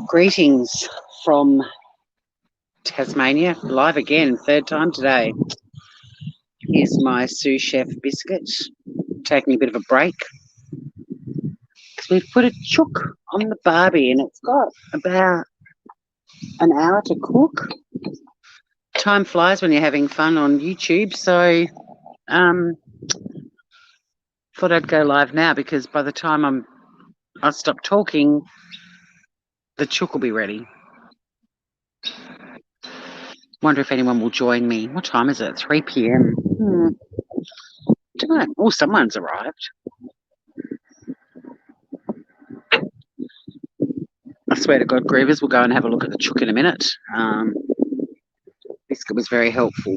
Greetings from Tasmania, live again, third time today. Here's my sous chef biscuit, taking a bit of a break. Because we've put a chook on the barbie and it's got about an hour to cook. Time flies when you're having fun on YouTube, so thought I'd go live now because by the time I stop talking, the chook will be ready. Wonder if anyone will join me. What time is it? 3 p.m. Don't know. Oh, someone's arrived. I swear to God, Grievers, we'll go and have a look at the chook in a minute. Biscuit was very helpful.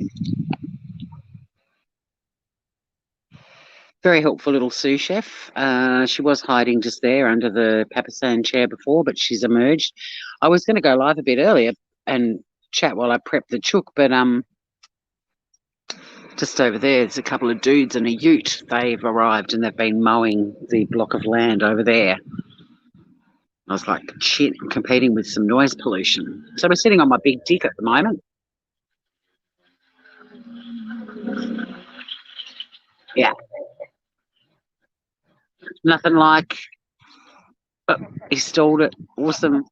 Very helpful little sous chef. She was hiding just there under the papasan chair before, but she's emerged. I was going to go live a bit earlier and chat while I prep the chook, but just over there's a couple of dudes in a ute. They've arrived and they've been mowing the block of land over there. I was like, shit, I'm competing with some noise pollution. So we're sitting on my big dick at the moment. Yeah. Nothing like, he stalled it. Awesome.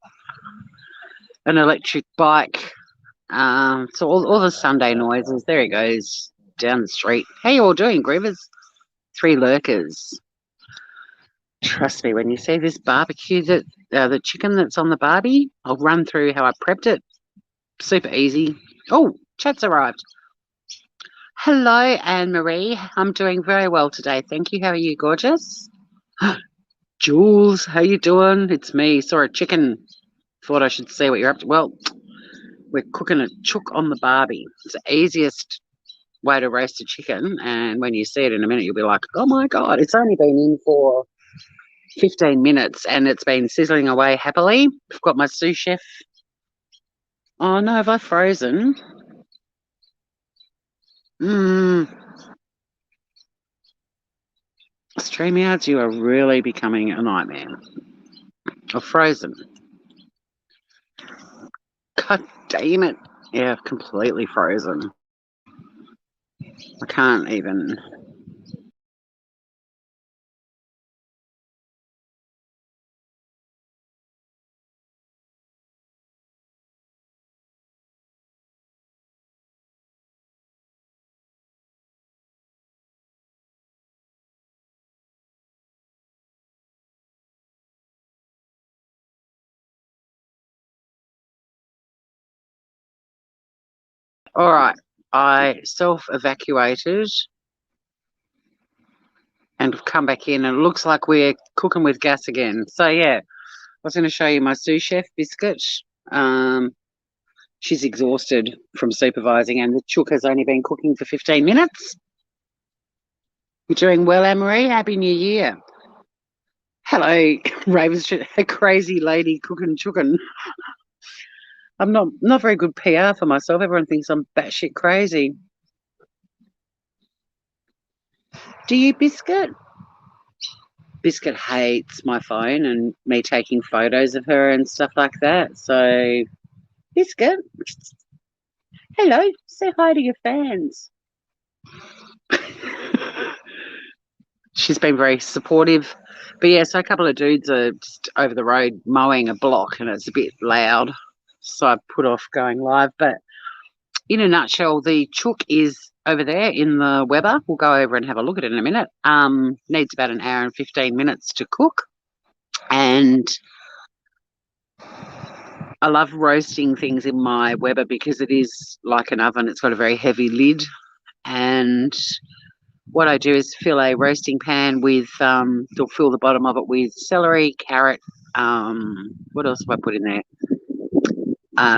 An electric bike. So all the Sunday noises. There he goes down the street. How you all doing, Grievers? 3 lurkers. Trust me, when you see this barbecue, the chicken that's on the barbie, I'll run through how I prepped it. Super easy. Oh, chat's arrived. Hello, Anne-Marie. I'm doing very well today. Thank you. How are you, gorgeous? Jules, how you doing? It's me. Saw a chicken. Thought I should see what you're up to. Well, we're cooking a chook on the barbie. It's the easiest way to roast a chicken, and when you see it in a minute, you'll be like, oh my God, it's only been in for 15 minutes and it's been sizzling away happily. I've got my sous chef. Oh no, have I frozen? StreamYards, you are really becoming a nightmare. I've frozen. God damn it. Yeah, completely frozen. I can't even. All right, I self-evacuated and have come back in, and it looks like we're cooking with gas again. So yeah, I was going to show you my sous chef biscuit. She's exhausted from supervising, and the chook has only been cooking for 15 minutes. You're doing well, Anne-Marie. Happy New Year. Hello, Ravens, a crazy lady cooking chooken. I'm not very good PR for myself. Everyone thinks I'm batshit crazy. Do you, Biscuit? Biscuit hates my phone and me taking photos of her and stuff like that. So, Biscuit, hello, say hi to your fans. She's been very supportive. But yeah, so a couple of dudes are just over the road mowing a block and it's a bit loud. So I put off going live. But in a nutshell, the chook is over there in the Weber. We'll go over and have a look at it in a minute. Needs about an hour and 15 minutes to cook. And I love roasting things in my Weber because it is like an oven. It's got a very heavy lid. And what I do is fill a roasting pan with, they'll fill the bottom of it with celery, carrot, what else have I put in there?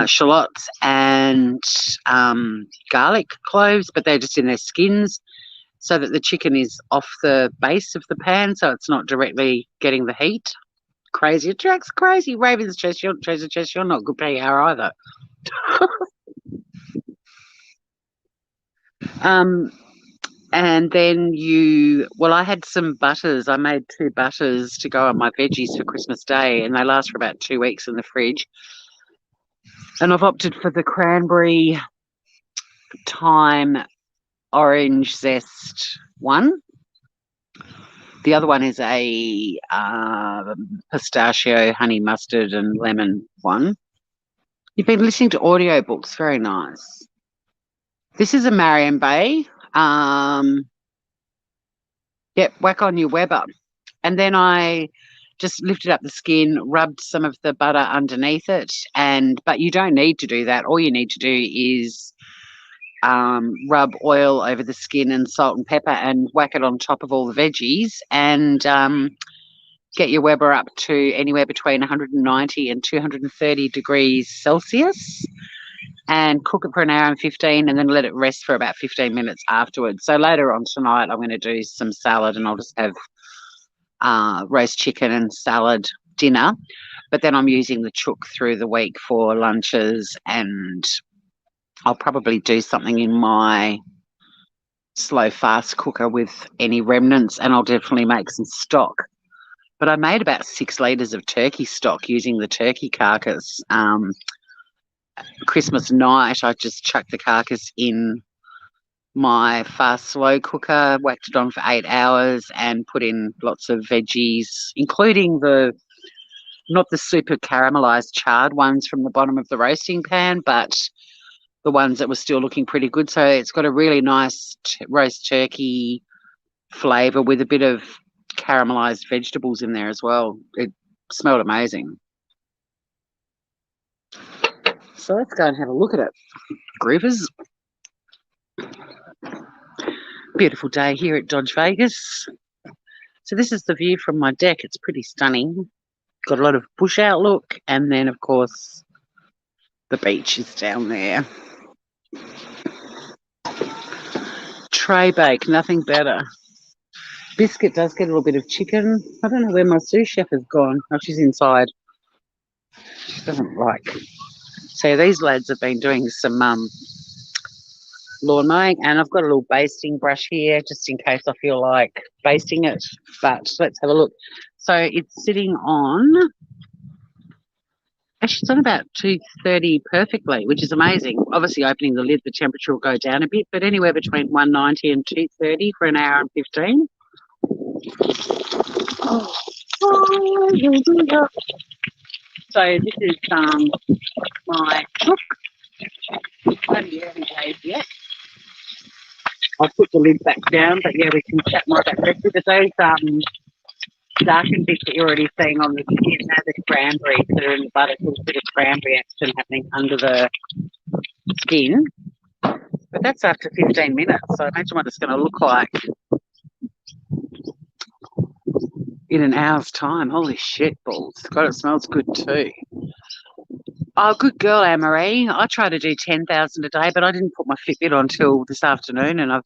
Shallots and garlic cloves, but they're just in their skins so that the chicken is off the base of the pan so it's not directly getting the heat. Crazy. It tracks crazy. Raven's chest, Treasure chest, you're not good PR either. And then I had some butters. I made 2 butters to go on my veggies for Christmas Day, and they last for about 2 weeks in the fridge. And I've opted for the cranberry thyme orange zest one. The other one is a pistachio, honey mustard, and lemon one. You've been listening to audiobooks. Very nice. This is a Marion Bay. Yep, whack on your Weber. And then I just lifted up the skin, rubbed some of the butter underneath it, but you don't need to do that. All you need to do is rub oil over the skin and salt and pepper and whack it on top of all the veggies, and get your Weber up to anywhere between 190 and 230 degrees Celsius, and cook it for an hour and 15, and then let it rest for about 15 minutes afterwards. So later on tonight, I'm going to do some salad, and I'll just have roast chicken and salad dinner. But then I'm using the chook through the week for lunches, and I'll probably do something in my slow fast cooker with any remnants, and I'll definitely make some stock. But I made about 6 litres of turkey stock using the turkey carcass. Christmas night, I just chucked the carcass in my fast slow cooker, whacked it on for 8 hours, and put in lots of veggies, including not the super caramelized charred ones from the bottom of the roasting pan, but the ones that were still looking pretty good. So it's got a really nice roast turkey flavour with a bit of caramelized vegetables in there as well. It smelled amazing. So let's go and have a look at it, groovers. Beautiful day here at Dodge Vegas. So this is the view from my deck. It's pretty stunning. Got a lot of bush outlook, and then of course the beach is down there. Tray bake, nothing better. Biscuit does get a little bit of chicken. I don't know where my sous chef has gone. Oh, she's inside. She doesn't like. So these lads have been doing some lawn mowing, and I've got a little basting brush here just in case I feel like basting it. But let's have a look. So it's sitting on, actually it's on about 230 perfectly, which is amazing. Obviously opening the lid, the temperature will go down a bit, but anywhere between 190 and 230 for an hour and 15. Oh. So this is my cook. Only early days yet. I'll put the lid back down, but yeah, we can chat more about that. But those darkened bits that you're already seeing on the skin, they're the cranberries that are in the butter. There's a bit of cranberry action happening under the skin. But that's after 15 minutes, so imagine what it's going to look like in an hour's time. Holy shit balls. God, it smells good too. Oh, good girl, Anne-Marie. I try to do 10,000 a day, but I didn't put my Fitbit on till this afternoon, and I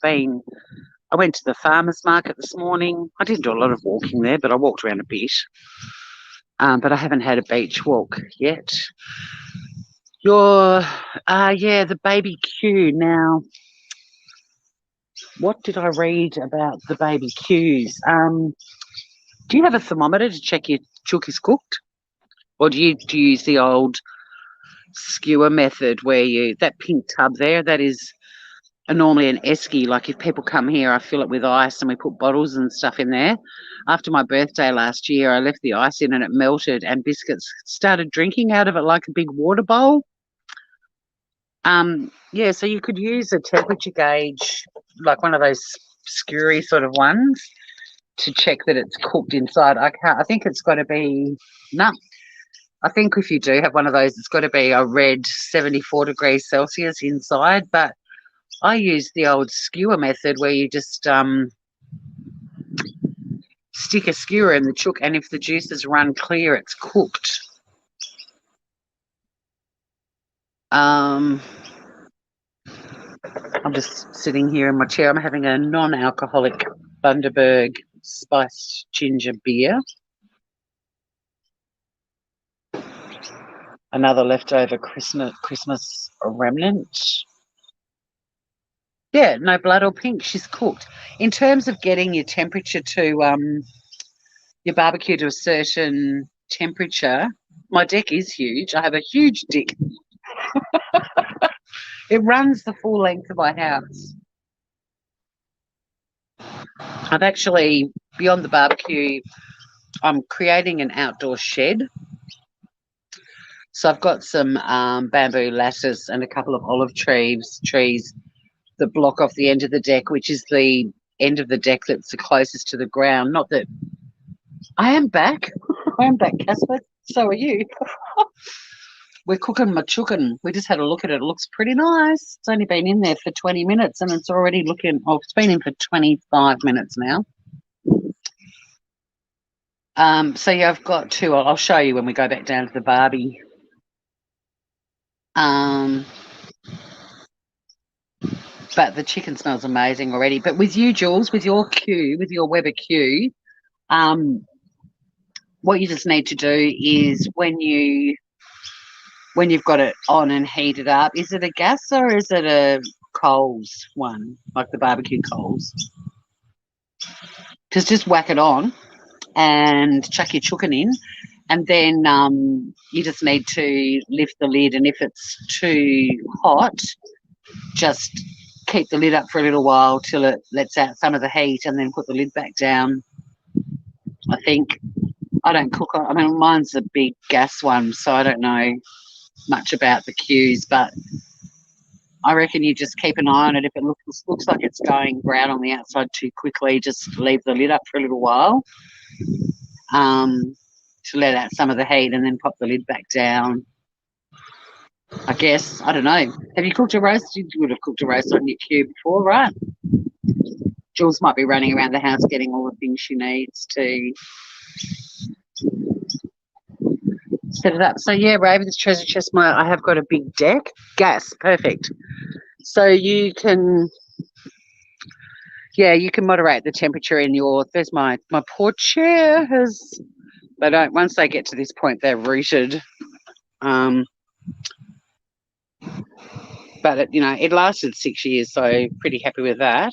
went to the farmer's market this morning. I didn't do a lot of walking there, but I walked around a bit. But I haven't had a beach walk yet. The BBQ. Now, what did I read about the BBQs? Do you have a thermometer to check your chook is cooked? Or do you use the old skewer method where that pink tub there, that is normally an esky. Like if people come here, I fill it with ice and we put bottles and stuff in there. After my birthday last year, I left the ice in and it melted, and biscuits started drinking out of it like a big water bowl. So you could use a temperature gauge, like one of those skewery sort of ones, to check that it's cooked inside. I think it's got to be, no, I think if you do have one of those, it's got to be a red 74 degrees Celsius inside. But I use the old skewer method where you just stick a skewer in the chook, and if the juices run clear, it's cooked. I'm just sitting here in my chair. I'm having a non-alcoholic Bundaberg spiced ginger beer. Another leftover Christmas remnant. Yeah, no blood or pink. She's cooked. In terms of getting your temperature to your barbecue to a certain temperature, my deck is huge. I have a huge deck. It runs the full length of my house. I've actually, beyond the barbecue, I'm creating an outdoor shed. So I've got some bamboo lattice and a couple of olive trees that block off the end of the deck, which is the end of the deck that's the closest to the ground. Not that I am back. I am back, Casper. So are you. We're cooking my chooken. We just had a look at it. It looks pretty nice. It's only been in there for 20 minutes and it's already looking, oh, it's been in for 25 minutes now. So yeah, I've got two. I'll show you when we go back down to the Barbie. But the chicken smells amazing already. But with you, Jules, with your Weber Q, what you just need to do is when you've got it on and heated up, is it a gas or is it a coals one, like the barbecue coals? Just whack it on and chuck your chooken in, and then you just need to lift the lid, and if it's too hot, just keep the lid up for a little while till it lets out some of the heat and then put the lid back down. I think I don't cook on, I mean, mine's a big gas one, so I don't know much about the Qs, but I reckon you just keep an eye on it. If it looks like it's going brown on the outside too quickly, just leave the lid up for a little while to let out some of the heat and then pop the lid back down. I guess. I don't know. Have you cooked a roast? You would have cooked a roast on your Q before, right? Jules might be running around the house getting all the things she needs to set it up. So yeah, Raven's treasure chest. I have got a big deck. Gas, perfect. So you can, you can moderate the temperature in your. There's my poor chair has. They don't. Once they get to this point, they're rooted. But it lasted 6 years, so pretty happy with that.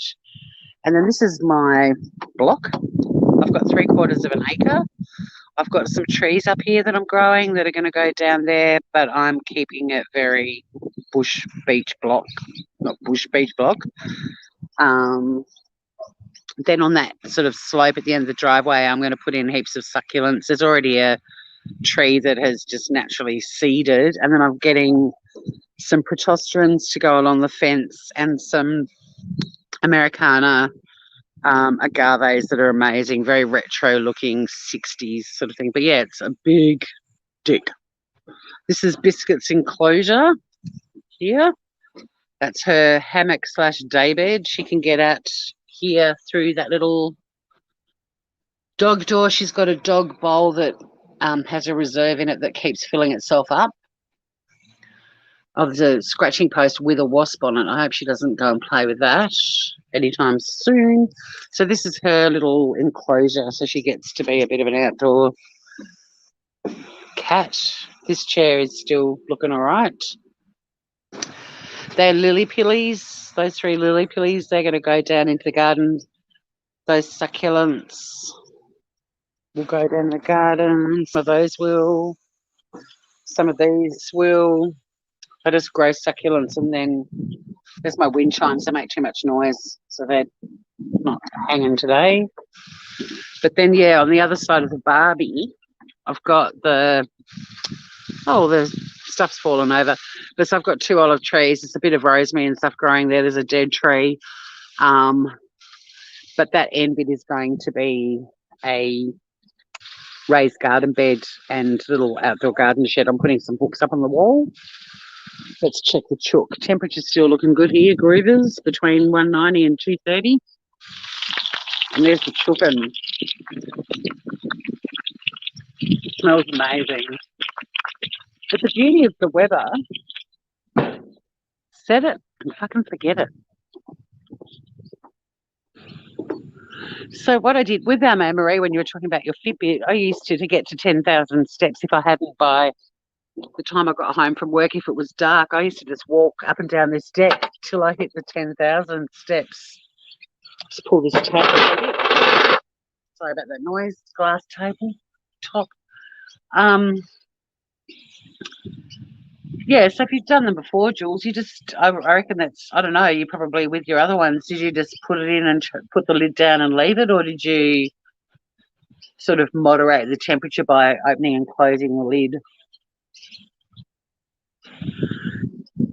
And then this is my block. I've got 3/4 of an acre. I've got some trees up here that I'm growing that are going to go down there, but I'm keeping it very bush beach block, not bush beach block. Then on that sort of slope at the end of the driveway, I'm going to put in heaps of succulents. There's already a tree that has just naturally seeded, and then I'm getting some protosterans to go along the fence and some Americana agaves that are amazing, very retro looking 60s sort of thing. But yeah, it's a big dick. This is Biscuit's enclosure here. That's her hammock / daybed. She can get at here through that little dog door. She's got a dog bowl that has a reserve in it that keeps filling itself up. Of the scratching post with a wasp on it. I hope she doesn't go and play with that anytime soon. So this is her little enclosure, so she gets to be a bit of an outdoor cat. This chair is still looking all right. They're lily pillies, those 3 lily pillies. They're going to go down into the garden. Those succulents will go down the garden. Some of those will. Some of these will. I just grow succulents, and then there's my wind chimes. They make too much noise, so they're not hanging today. But then, yeah, on the other side of the Barbie, I've got the stuff's fallen over. But so I've got 2 olive trees. There's a bit of rosemary and stuff growing there. There's a dead tree. But that end bit is going to be a raised garden bed and little outdoor garden shed. I'm putting some books up on the wall. Let's check the chook. Temperature's still looking good here, Groovers, between 190 and 230. And there's the chooken. Smells amazing. But the beauty of the weather, set it and fucking forget it. So what I did with Marie, when you were talking about your Fitbit, I used to get to 10,000 steps if I hadn't by the time I got home from work, if it was dark, I used to just walk up and down this deck till I hit the 10,000 steps. Just pull this table a bit. Sorry about that noise. Glass table top. Yeah, so if you've done them before, Jules, you just, I reckon that's, I don't know, you probably with your other ones, did you just put it in and put the lid down and leave it, or did you sort of moderate the temperature by opening and closing the lid?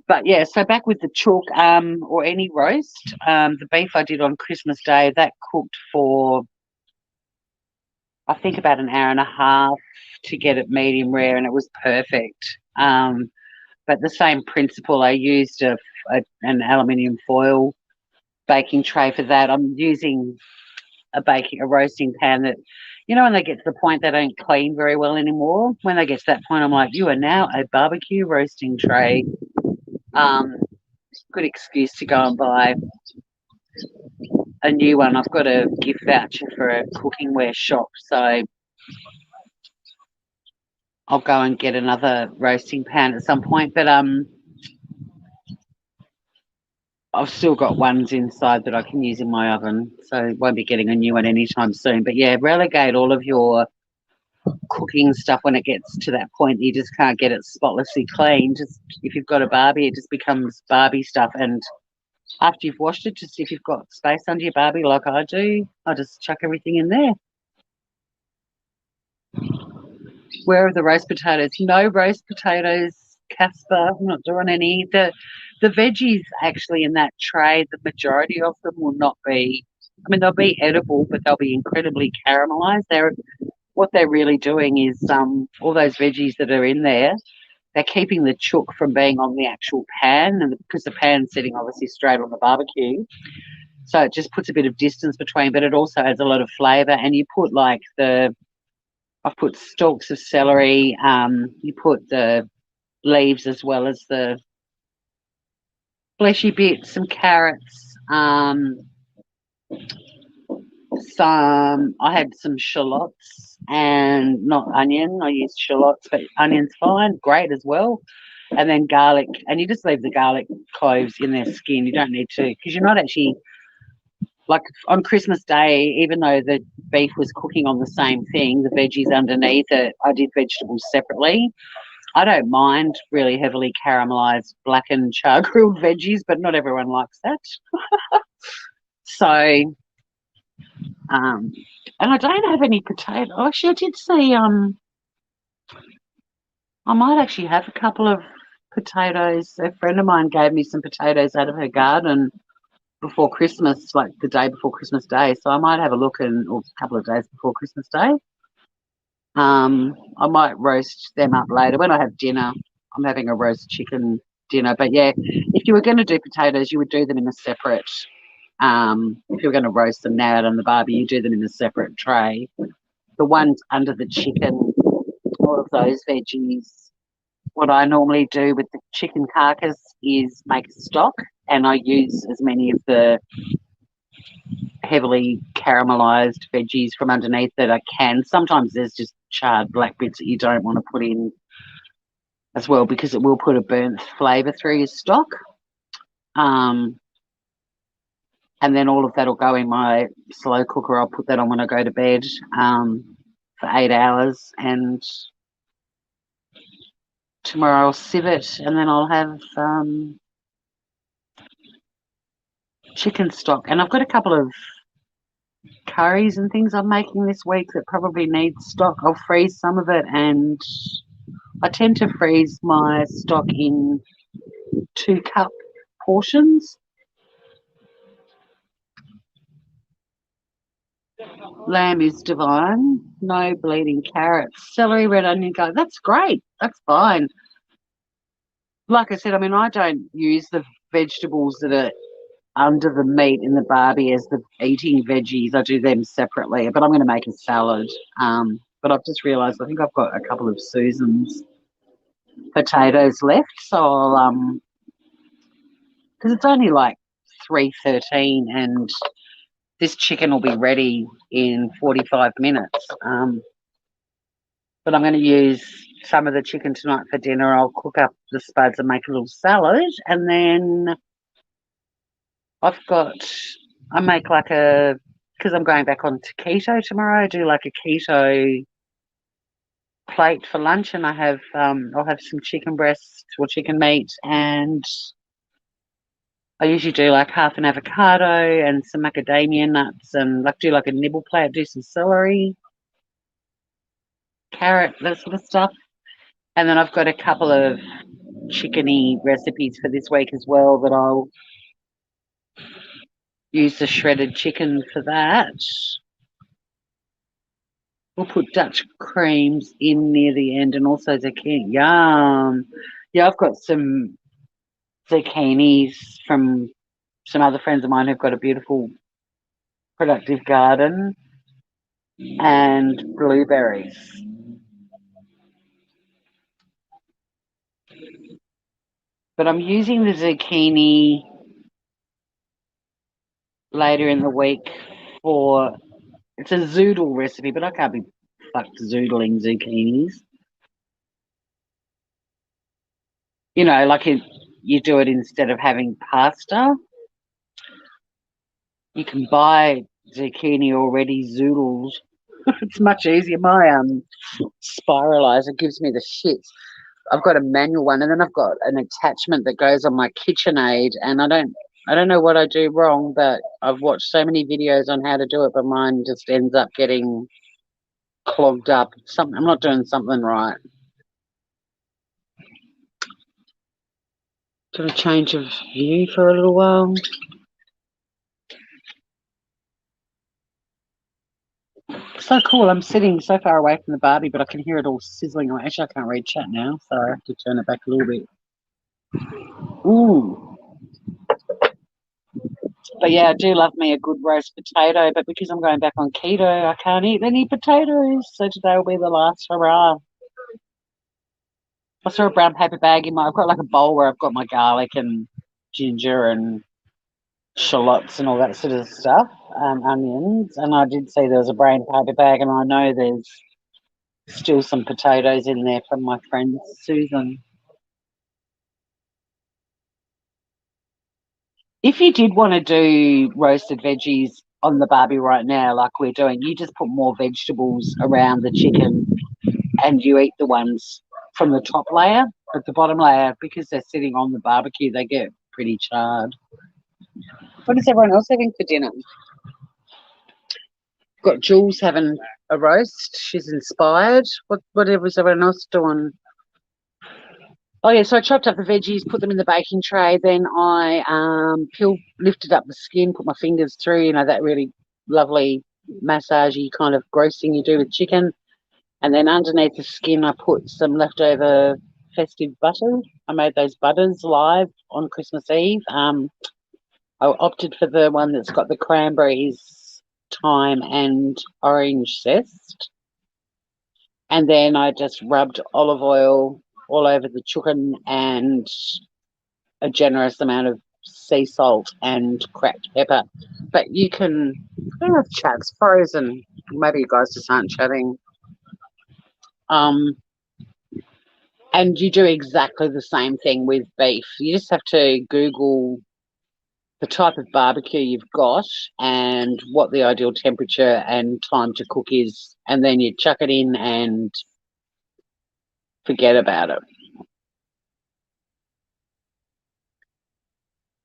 But yeah, so back with the chook, or any roast, the beef I did on Christmas Day, that cooked for, I think, about an hour and a half to get it medium rare, and it was perfect. But the same principle, I used an aluminium foil baking tray for that. I'm using a roasting pan that, when they get to the point they don't clean very well anymore. When they get to that point, I'm like, you are now a barbecue roasting tray. Good excuse to go and buy a new one. I've got a gift voucher for a cookingware shop, so I'll go and get another roasting pan at some point. But I've still got ones inside that I can use in my oven, so won't be getting a new one anytime soon. But yeah, relegate all of your cooking stuff when it gets to that point that you just can't get it spotlessly clean. Just if you've got a Barbie, it just becomes Barbie stuff. And after you've washed it, just if you've got space under your Barbie like I do, I just chuck everything in there. Where are the roast potatoes? No roast potatoes, Casper. I'm not doing any. The veggies actually in that tray, the majority of them will not be. I mean, they'll be edible, but they'll be incredibly caramelized. What they're really doing is all those veggies that are in there, they're keeping the chook from being on the actual pan, and because the pan's sitting obviously straight on the barbecue, so it just puts a bit of distance between, but it also adds a lot of flavour. And you put I've put stalks of celery, you put the leaves as well as the fleshy bits, some carrots, I had some shallots and not onion. I used shallots, but onion's fine, great as well. And then garlic, and you just leave the garlic cloves in their skin. You don't need to, because you're not actually, like on Christmas Day, even though the beef was cooking on the same thing, the veggies underneath it, I did vegetables separately. I don't mind really heavily caramelized blackened char grilled veggies, but not everyone likes that. So, and I don't have any potato. Actually, I did see. I might actually have a couple of potatoes. A friend of mine gave me some potatoes out of her garden before Christmas, like the day before Christmas Day. So I might have a look, or a couple of days before Christmas Day. I might roast them up later when I have dinner. I'm having a roast chicken dinner. But yeah, if you were going to do potatoes, you would do them in a separate. If you're going to roast them now out on the barbie, you do them in a separate tray. The ones under the chicken, all of those veggies, what I normally do with the chicken carcass is make a stock, and I use as many of the heavily caramelized veggies from underneath that I can. Sometimes there's just charred black bits that you don't want to put in as well, because it will put a burnt flavour through your stock. And then all of that will go in my slow cooker. I'll put that on when I go to bed for 8 hours, and tomorrow I'll sieve it, and then I'll have chicken stock. And I've got a couple of curries and things I'm making this week that probably need stock. I'll freeze some of it, and I tend to freeze my stock in 2-cup portions. Lamb is divine. No bleeding carrots. Celery, red onion, garlic. That's great. That's fine. Like I said, I mean, I don't use the vegetables that are under the meat in the barbie as the eating veggies. I do them separately, but I'm going to make a salad. But I've just realised I think I've got a couple of Susan's potatoes left, so I'll because it's only like 3:13 and this chicken will be ready in 45 minutes. But I'm going to use some of the chicken tonight for dinner. I'll cook up the spuds and make a little salad, and then I make like because I'm going back on to keto tomorrow. I do like a keto plate for lunch, and I'll have some chicken breast or chicken meat, and I usually do like half an avocado and some macadamia nuts, and like do like a nibble plate, do some celery, carrot, that sort of stuff. And then I've got a couple of chickeny recipes for this week as well that I'll use the shredded chicken for that. We'll put Dutch creams in near the end and also zucchini. Yum. Yeah, I've got some zucchinis from some other friends of mine who've got a beautiful, productive garden, and blueberries. But I'm using the zucchini later in the week for it's a zoodle recipe, but I can't be fucked zoodling zucchinis. You know, like you do it instead of having pasta. You can buy zucchini already zoodled. It's much easier. My spiralizer gives me the shits. I've got a manual one, and then I've got an attachment that goes on my KitchenAid, and I don't know what I do wrong, but I've watched so many videos on how to do it, but mine just ends up getting clogged up. I'm not doing something right. Do a change of view for a little while. So cool. I'm sitting so far away from the Barbie, but I can hear it all sizzling away. Actually, I can't read chat now, so I have to turn it back a little bit. Ooh. But yeah, I do love me a good roast potato, but because I'm going back on keto, I can't eat any potatoes. So today will be the last hurrah. I saw a brown paper bag I've got like a bowl where I've got my garlic and ginger and shallots and all that sort of stuff, onions. And I did see there was a brown paper bag, and I know there's still some potatoes in there from my friend Susan. If you did want to do roasted veggies on the Barbie right now, like we're doing, you just put more vegetables around the chicken and you eat the ones from the top layer, but the bottom layer, because they're sitting on the barbecue, they get pretty charred. What is everyone else having for dinner? Got Jules having a roast. She's inspired. Whatever is everyone else doing? Oh yeah, so I chopped up the veggies, put them in the baking tray. Then I lifted up the skin, put my fingers through. You know that really lovely massagey kind of gross thing you do with chicken. And then underneath the skin, I put some leftover festive butter. I made those butters live on Christmas Eve. I opted for the one that's got the cranberries, thyme, and orange zest. And then I just rubbed olive oil all over the chooken and a generous amount of sea salt and cracked pepper. But you can, I don't know if chat's frozen. Maybe you guys just aren't chatting. And you do exactly the same thing with beef. You just have to Google the type of barbecue you've got and what the ideal temperature and time to cook is, and then you chuck it in and forget about it.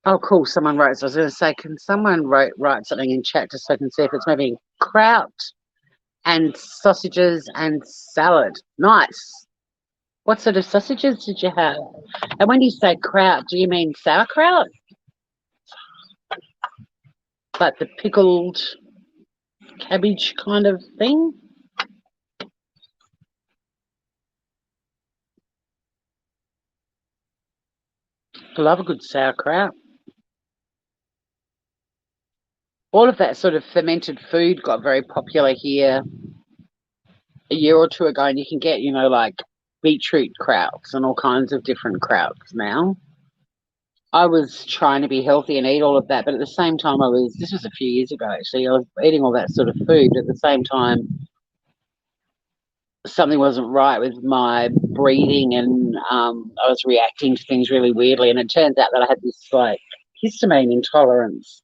Oh, cool. Someone wrote, so I was going to say, can someone write something in chat just so I can see if it's maybe kraut and sausages and salad? Nice. What sort of sausages did you have? And when you say kraut, do you mean sauerkraut? Like the pickled cabbage kind of thing? I love a good sauerkraut. All of that sort of fermented food got very popular here a year or two ago, and you can get, you know, like beetroot krauts and all kinds of different krauts now. I was trying to be healthy and eat all of that, but at the same time this was a few years ago actually, I was eating all that sort of food, but at the same time something wasn't right with my breathing, and I was reacting to things really weirdly. And it turns out that I had this like histamine intolerance.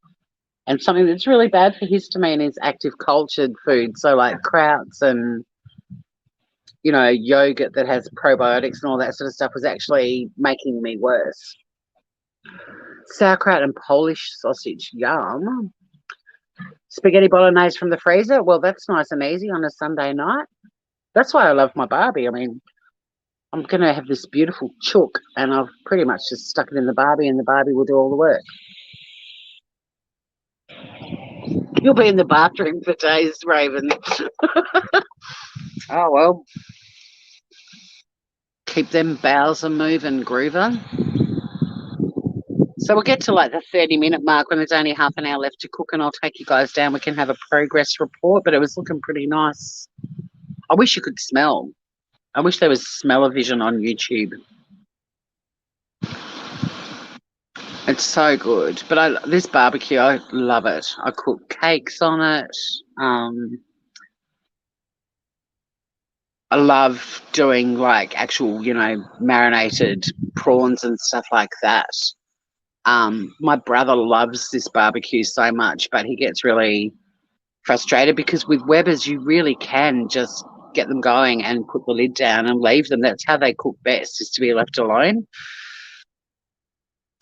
And something that's really bad for histamine is active cultured food. So like krauts and, yogurt that has probiotics and all that sort of stuff was actually making me worse. Sauerkraut and Polish sausage, yum. Spaghetti bolognese from the freezer. Well, that's nice and easy on a Sunday night. That's why I love my Barbie. I mean, I'm going to have this beautiful chook, and I've pretty much just stuck it in the Barbie, and the Barbie will do all the work. You'll be in the bathroom for days, Raven. Oh, well. Keep them bowels a moving, Groover. So we'll get to like the 30-minute mark when there's only half an hour left to cook, and I'll take you guys down. We can have a progress report, but it was looking pretty nice. I wish you could smell. I wish there was smell-o-vision on YouTube. It's so good. But this barbecue, I love it. I cook cakes on it. I love doing like actual, marinated prawns and stuff like that. My brother loves this barbecue so much, but he gets really frustrated because with Weber's you really can just get them going and put the lid down and leave them. That's how they cook best, is to be left alone.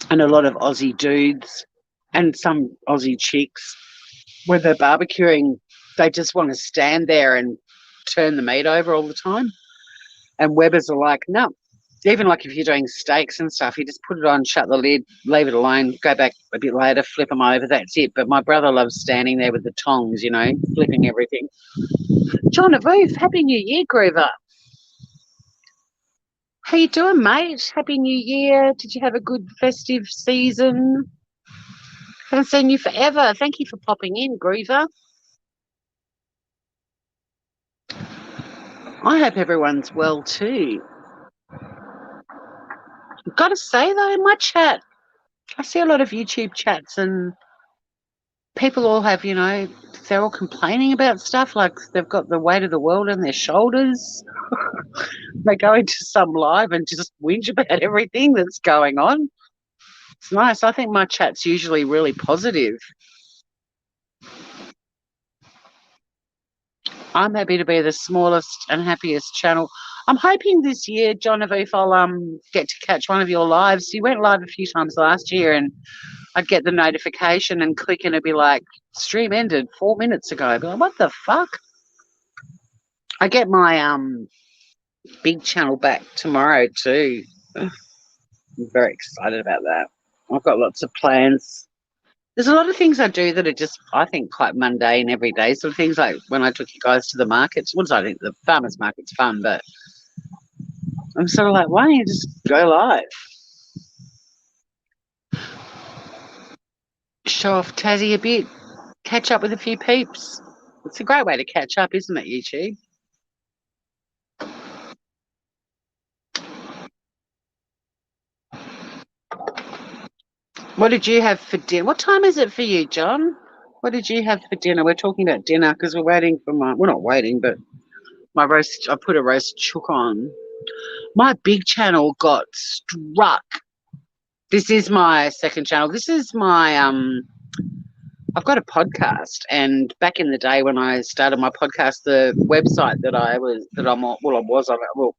And a lot of Aussie dudes and some Aussie chicks, when they're barbecuing, they just want to stand there and turn the meat over all the time. And Weber's are like, no. Even like if you're doing steaks and stuff, you just put it on, shut the lid, leave it alone, go back a bit later, flip them over, that's it. But my brother loves standing there with the tongs, flipping everything. John Avoof, Happy New Year, Groover. How you doing, mate? Happy New Year. Did you have a good festive season? Haven't seen you forever. Thank you for popping in, Groover. I hope everyone's well too. I've got to say, though, in my chat, I see a lot of YouTube chats and people all have, they're all complaining about stuff like they've got the weight of the world on their shoulders. They go into some live and just whinge about everything that's going on. It's nice. I think my chat's usually really positive. I'm happy to be the smallest and happiest channel. I'm hoping this year, John, if I'll get to catch one of your lives. You went live a few times last year, and I'd get the notification and click, and it'd be like, stream ended 4 minutes ago. I'd be like, what the fuck? I get my big channel back tomorrow too. I'm very excited about that. I've got lots of plans. There's a lot of things I do that are just, I think, quite mundane every day. Sort of things like when I took you guys to the markets. What I think the farmers market's fun, but I'm sort of like, why don't you just go live? Show off Tassie a bit, catch up with a few peeps. It's a great way to catch up, isn't it, YouTube? What did you have for dinner? What time is it for you, John? What did you have for dinner? We're talking about dinner because we're waiting for we're not waiting, but my roast, I put a roast chook on. My big channel got struck. This is my second channel. This is my, I've got a podcast, and back in the day when I started my podcast, the website that I'm on, I was on it,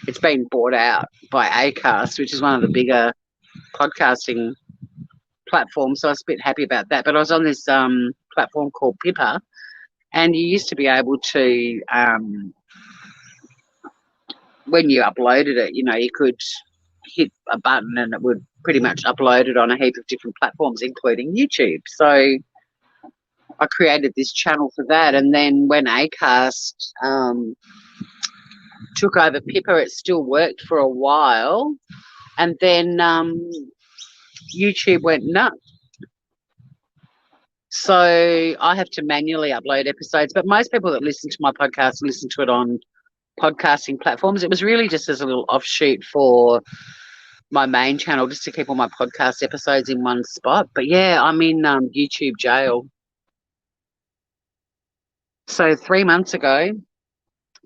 it's been bought out by Acast, which is one of the bigger podcasting platforms, so I was a bit happy about that. But I was on this platform called Pippa, and you used to be able to, when you uploaded it, you could hit a button and it would pretty much upload it on a heap of different platforms, including YouTube. So I created this channel for that, and then when Acast took over Pippa, it still worked for a while, and then YouTube went nuts. So I have to manually upload episodes, but most people that listen to my podcast listen to it on podcasting platforms. It was really just as a little offshoot for my main channel, just to keep all my podcast episodes in one spot. But yeah, I'm in YouTube jail. So 3 months ago,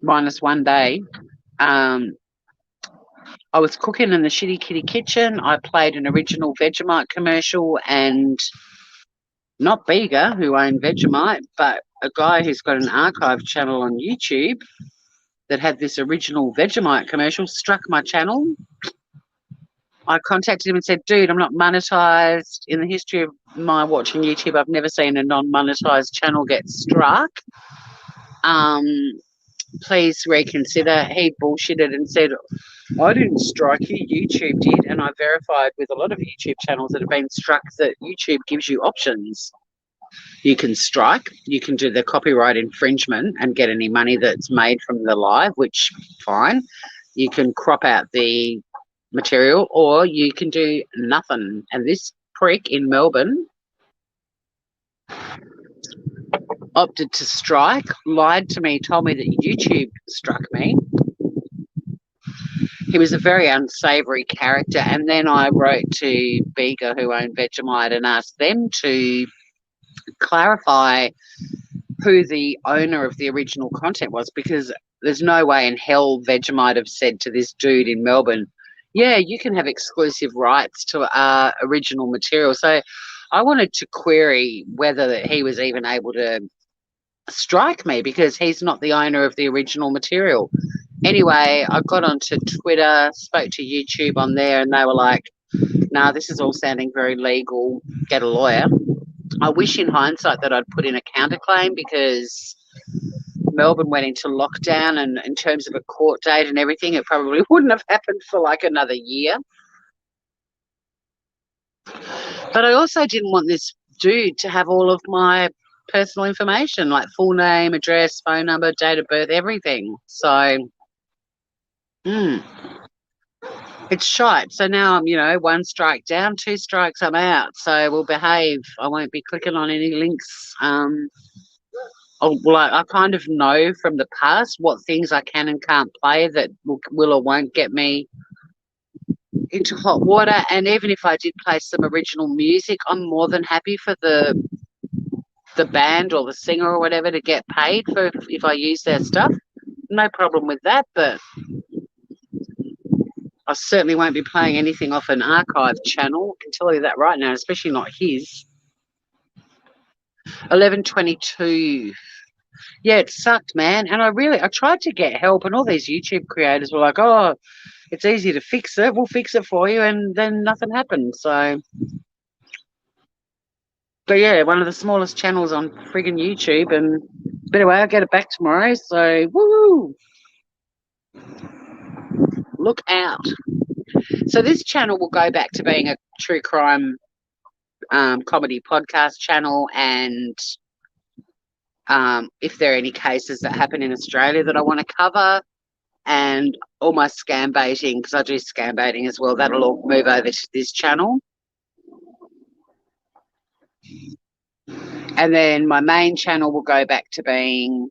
minus one day. Um, I was cooking in the Shitty Kitty kitchen. I played an original Vegemite commercial, and not Bega, who owned Vegemite, but a guy who's got an archive channel on YouTube that had this original Vegemite commercial struck my channel. I contacted him and said, dude, I'm not monetized. In the history of my watching YouTube, I've never seen a non-monetized channel get struck. Um, please reconsider. He bullshitted and said, I didn't strike you, YouTube did. And I verified with a lot of YouTube channels that have been struck that YouTube gives you options. You can strike, you can do the copyright infringement and get any money that's made from the live, which fine. You can crop out the material, or you can do nothing. And this prick in Melbourne opted to strike, lied to me, told me that YouTube struck me. He was a very unsavoury character. And then I wrote to Bega, who owned Vegemite, and asked them to clarify who the owner of the original content was, because there's no way in hell Vegemite have said to this dude in Melbourne, yeah, you can have exclusive rights to our original material. So I wanted to query whether he was even able to strike me, because he's not the owner of the original material. Anyway, I got onto Twitter, spoke to YouTube on there, and they were like, nah, this is all sounding very legal, get a lawyer. I wish in hindsight that I'd put in a counterclaim, because Melbourne went into lockdown, and in terms of a court date and everything, it probably wouldn't have happened for like another year. But I also didn't want this dude to have all of my personal information, like full name, address, phone number, date of birth, everything. So, it's shite. So now I'm, one strike down, two strikes, I'm out. So we'll behave. I won't be clicking on any links. I kind of know from the past what things I can and can't play that will or won't get me into hot water. And even if I did play some original music, I'm more than happy for the band or the singer or whatever to get paid for if I use their stuff. No problem with that, but I certainly won't be playing anything off an archive channel. I can tell you that right now, especially not his. 11:22. Yeah, it sucked, man. And I tried to get help, and all these YouTube creators were like, oh, it's easy to fix it. We'll fix it for you. And then nothing happened. So, but yeah, one of the smallest channels on friggin' YouTube. But anyway, I'll get it back tomorrow. So, woo! Look out. So this channel will go back to being a true crime comedy podcast channel, and if there are any cases that happen in Australia that I want to cover, and all my scam baiting, because I do scam baiting as well, that'll all move over to this channel. And then my main channel will go back to being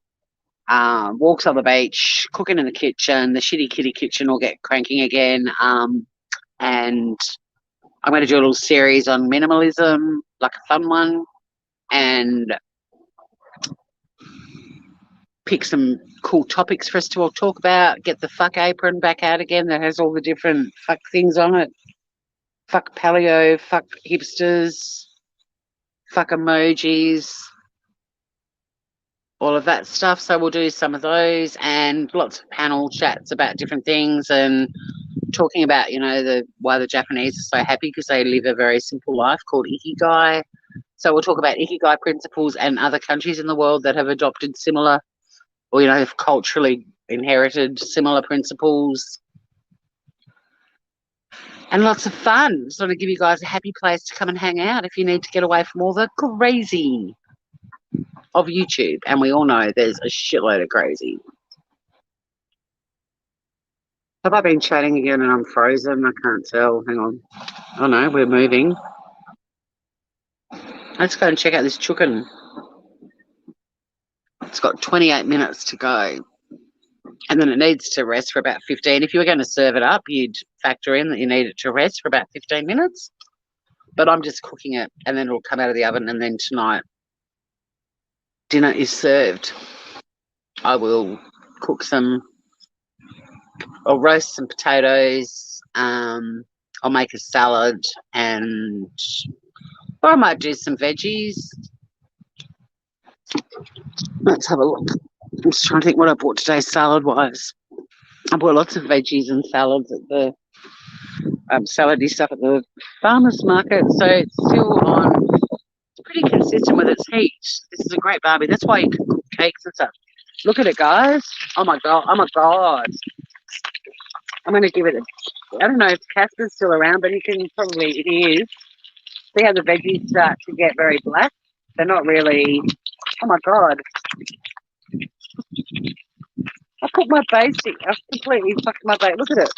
walks on the beach, cooking in the kitchen, the Shitty Kitty kitchen will get cranking again, and I'm going to do a little series on minimalism, like a fun one, and pick some cool topics for us to all talk about. Get the fuck apron back out again that has all the different fuck things on it. Fuck paleo, fuck hipsters, fuck emojis, all of that stuff. So we'll do some of those, and lots of panel chats about different things, and talking about, why the Japanese are so happy, because they live a very simple life called ikigai. So we'll talk about ikigai principles and other countries in the world that have adopted similar, or have culturally inherited similar principles. And lots of fun. Just want to give you guys a happy place to come and hang out if you need to get away from all the crazy of YouTube. And we all know there's a shitload of crazy. Have I been chatting again and I'm frozen? I can't tell. Hang on. Oh no, we're moving. Let's go and check out this chooken. It's got 28 minutes to go. And then it needs to rest for about 15. If you were going to serve it up, you'd factor in that you need it to rest for about 15 minutes. But I'm just cooking it, and then it'll come out of the oven, and then tonight dinner is served. I will cook some or roast some potatoes. I'll make a salad and or I might do some veggies. Let's have a look. I'm just trying to think what I bought today salad-wise. I bought lots of veggies and salads at the salady stuff at the farmer's market. So it's still on. It's pretty consistent with its heat. This is a great barbie. That's why you can cook cakes and stuff. Look at it, guys. Oh my god. Oh my god. I'm going to give it a. I don't know if Casper's still around, but he can probably. It is. See how the veggies start to get very black? They're not really. Oh my god. I put my basting. I've completely fucked my base. Look at it.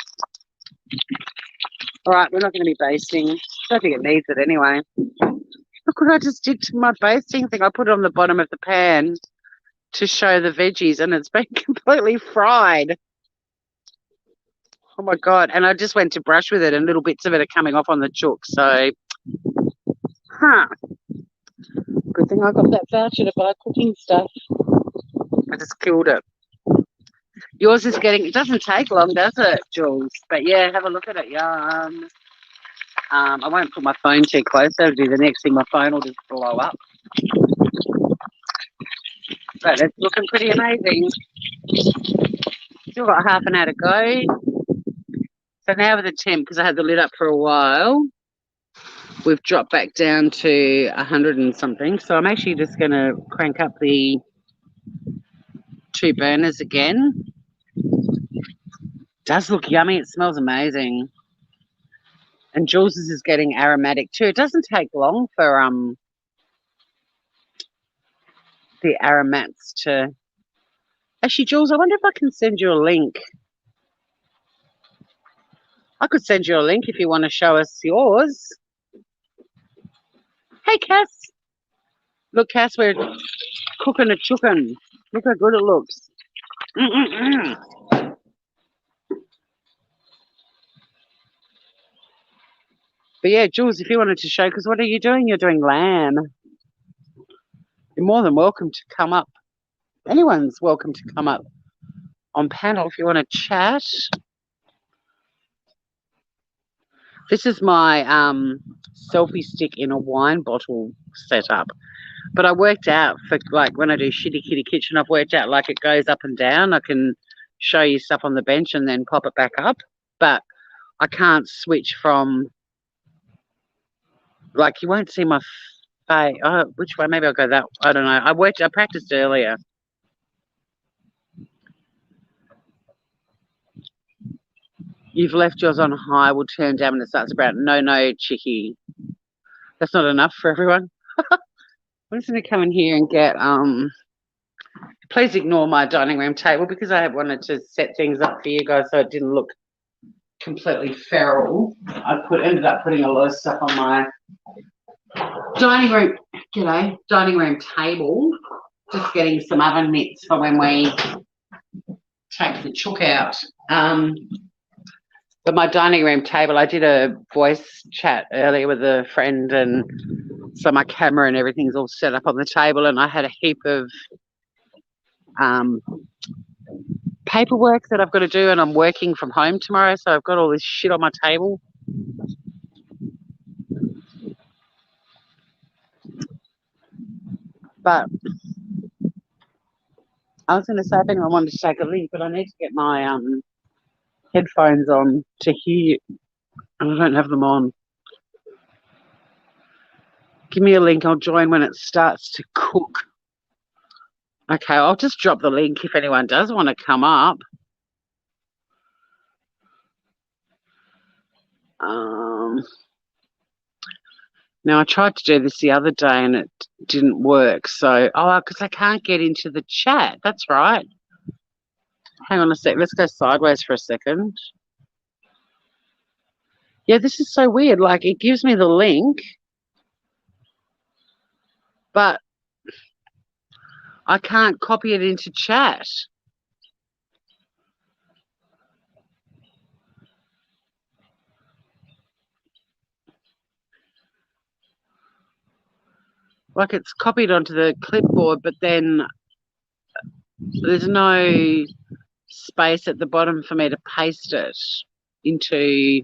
All right, we're not going to be basting. I don't think it needs it anyway. Look what I just did to my basting thing. I put it on the bottom of the pan to show the veggies, and it's been completely fried. Oh my god! And I just went to brush with it, and little bits of it are coming off on the chook. So, good thing I got that voucher to buy cooking stuff. I just killed it. Yours is getting. It doesn't take long, does it, Jules? But yeah, have a look at it. Yum. I won't put my phone too close. That'll be the next thing. My phone will just blow up. But it's looking pretty amazing. Still got half an hour to go. So now with the temp, because I had the lid up for a while, we've dropped back down to 100 and something. So I'm actually just going to crank up the 2 burners again. Does look yummy. It smells amazing. And Jules's is getting aromatic too. It doesn't take long for the aromats to. Actually, Jules, I wonder if I can send you a link. I could send you a link if you want to show us yours. Hey, Cass. Look, Cass, we're cooking a chooken. Look how good it looks. But yeah, Jules, if you wanted to show, because what are you doing? You're doing lamb. You're more than welcome to come up. Anyone's welcome to come up on panel if you want to chat. This is my selfie stick in a wine bottle setup. But I worked out for like when I do Shitty Kitty Kitchen, I've worked out like it goes up and down. I can show you stuff on the bench and then pop it back up. But I can't switch from, like you won't see my face. Oh, which way? Maybe I'll go that. I don't know. I practiced earlier. You've left yours on high, will turn down when it starts to brown. No, Chicky. That's not enough for everyone. I'm just going to come in here and get, please ignore my dining room table because I wanted to set things up for you guys so it didn't look completely feral. I ended up putting a lot of stuff on my dining room table, just getting some oven mitts for when we take the chook out. But my dining room table, I did a voice chat earlier with a friend, and so my camera and everything's all set up on the table, and I had a heap of paperwork that I've got to do, and I'm working from home tomorrow, so I've got all this shit on my table. But I was going to say if anyone wanted to take a link, but I need to get my headphones on to hear, and I don't have them on. Give me a link. I'll join when it starts to cook. Okay, I'll just drop the link if anyone does want to come up. Now, I tried to do this the other day and it didn't work. So, because I can't get into the chat. That's right. Hang on a sec. Let's go sideways for a second. Yeah, this is so weird. Like, it gives me the link, but I can't copy it into chat. Like, it's copied onto the clipboard, but then there's no space at the bottom for me to paste it into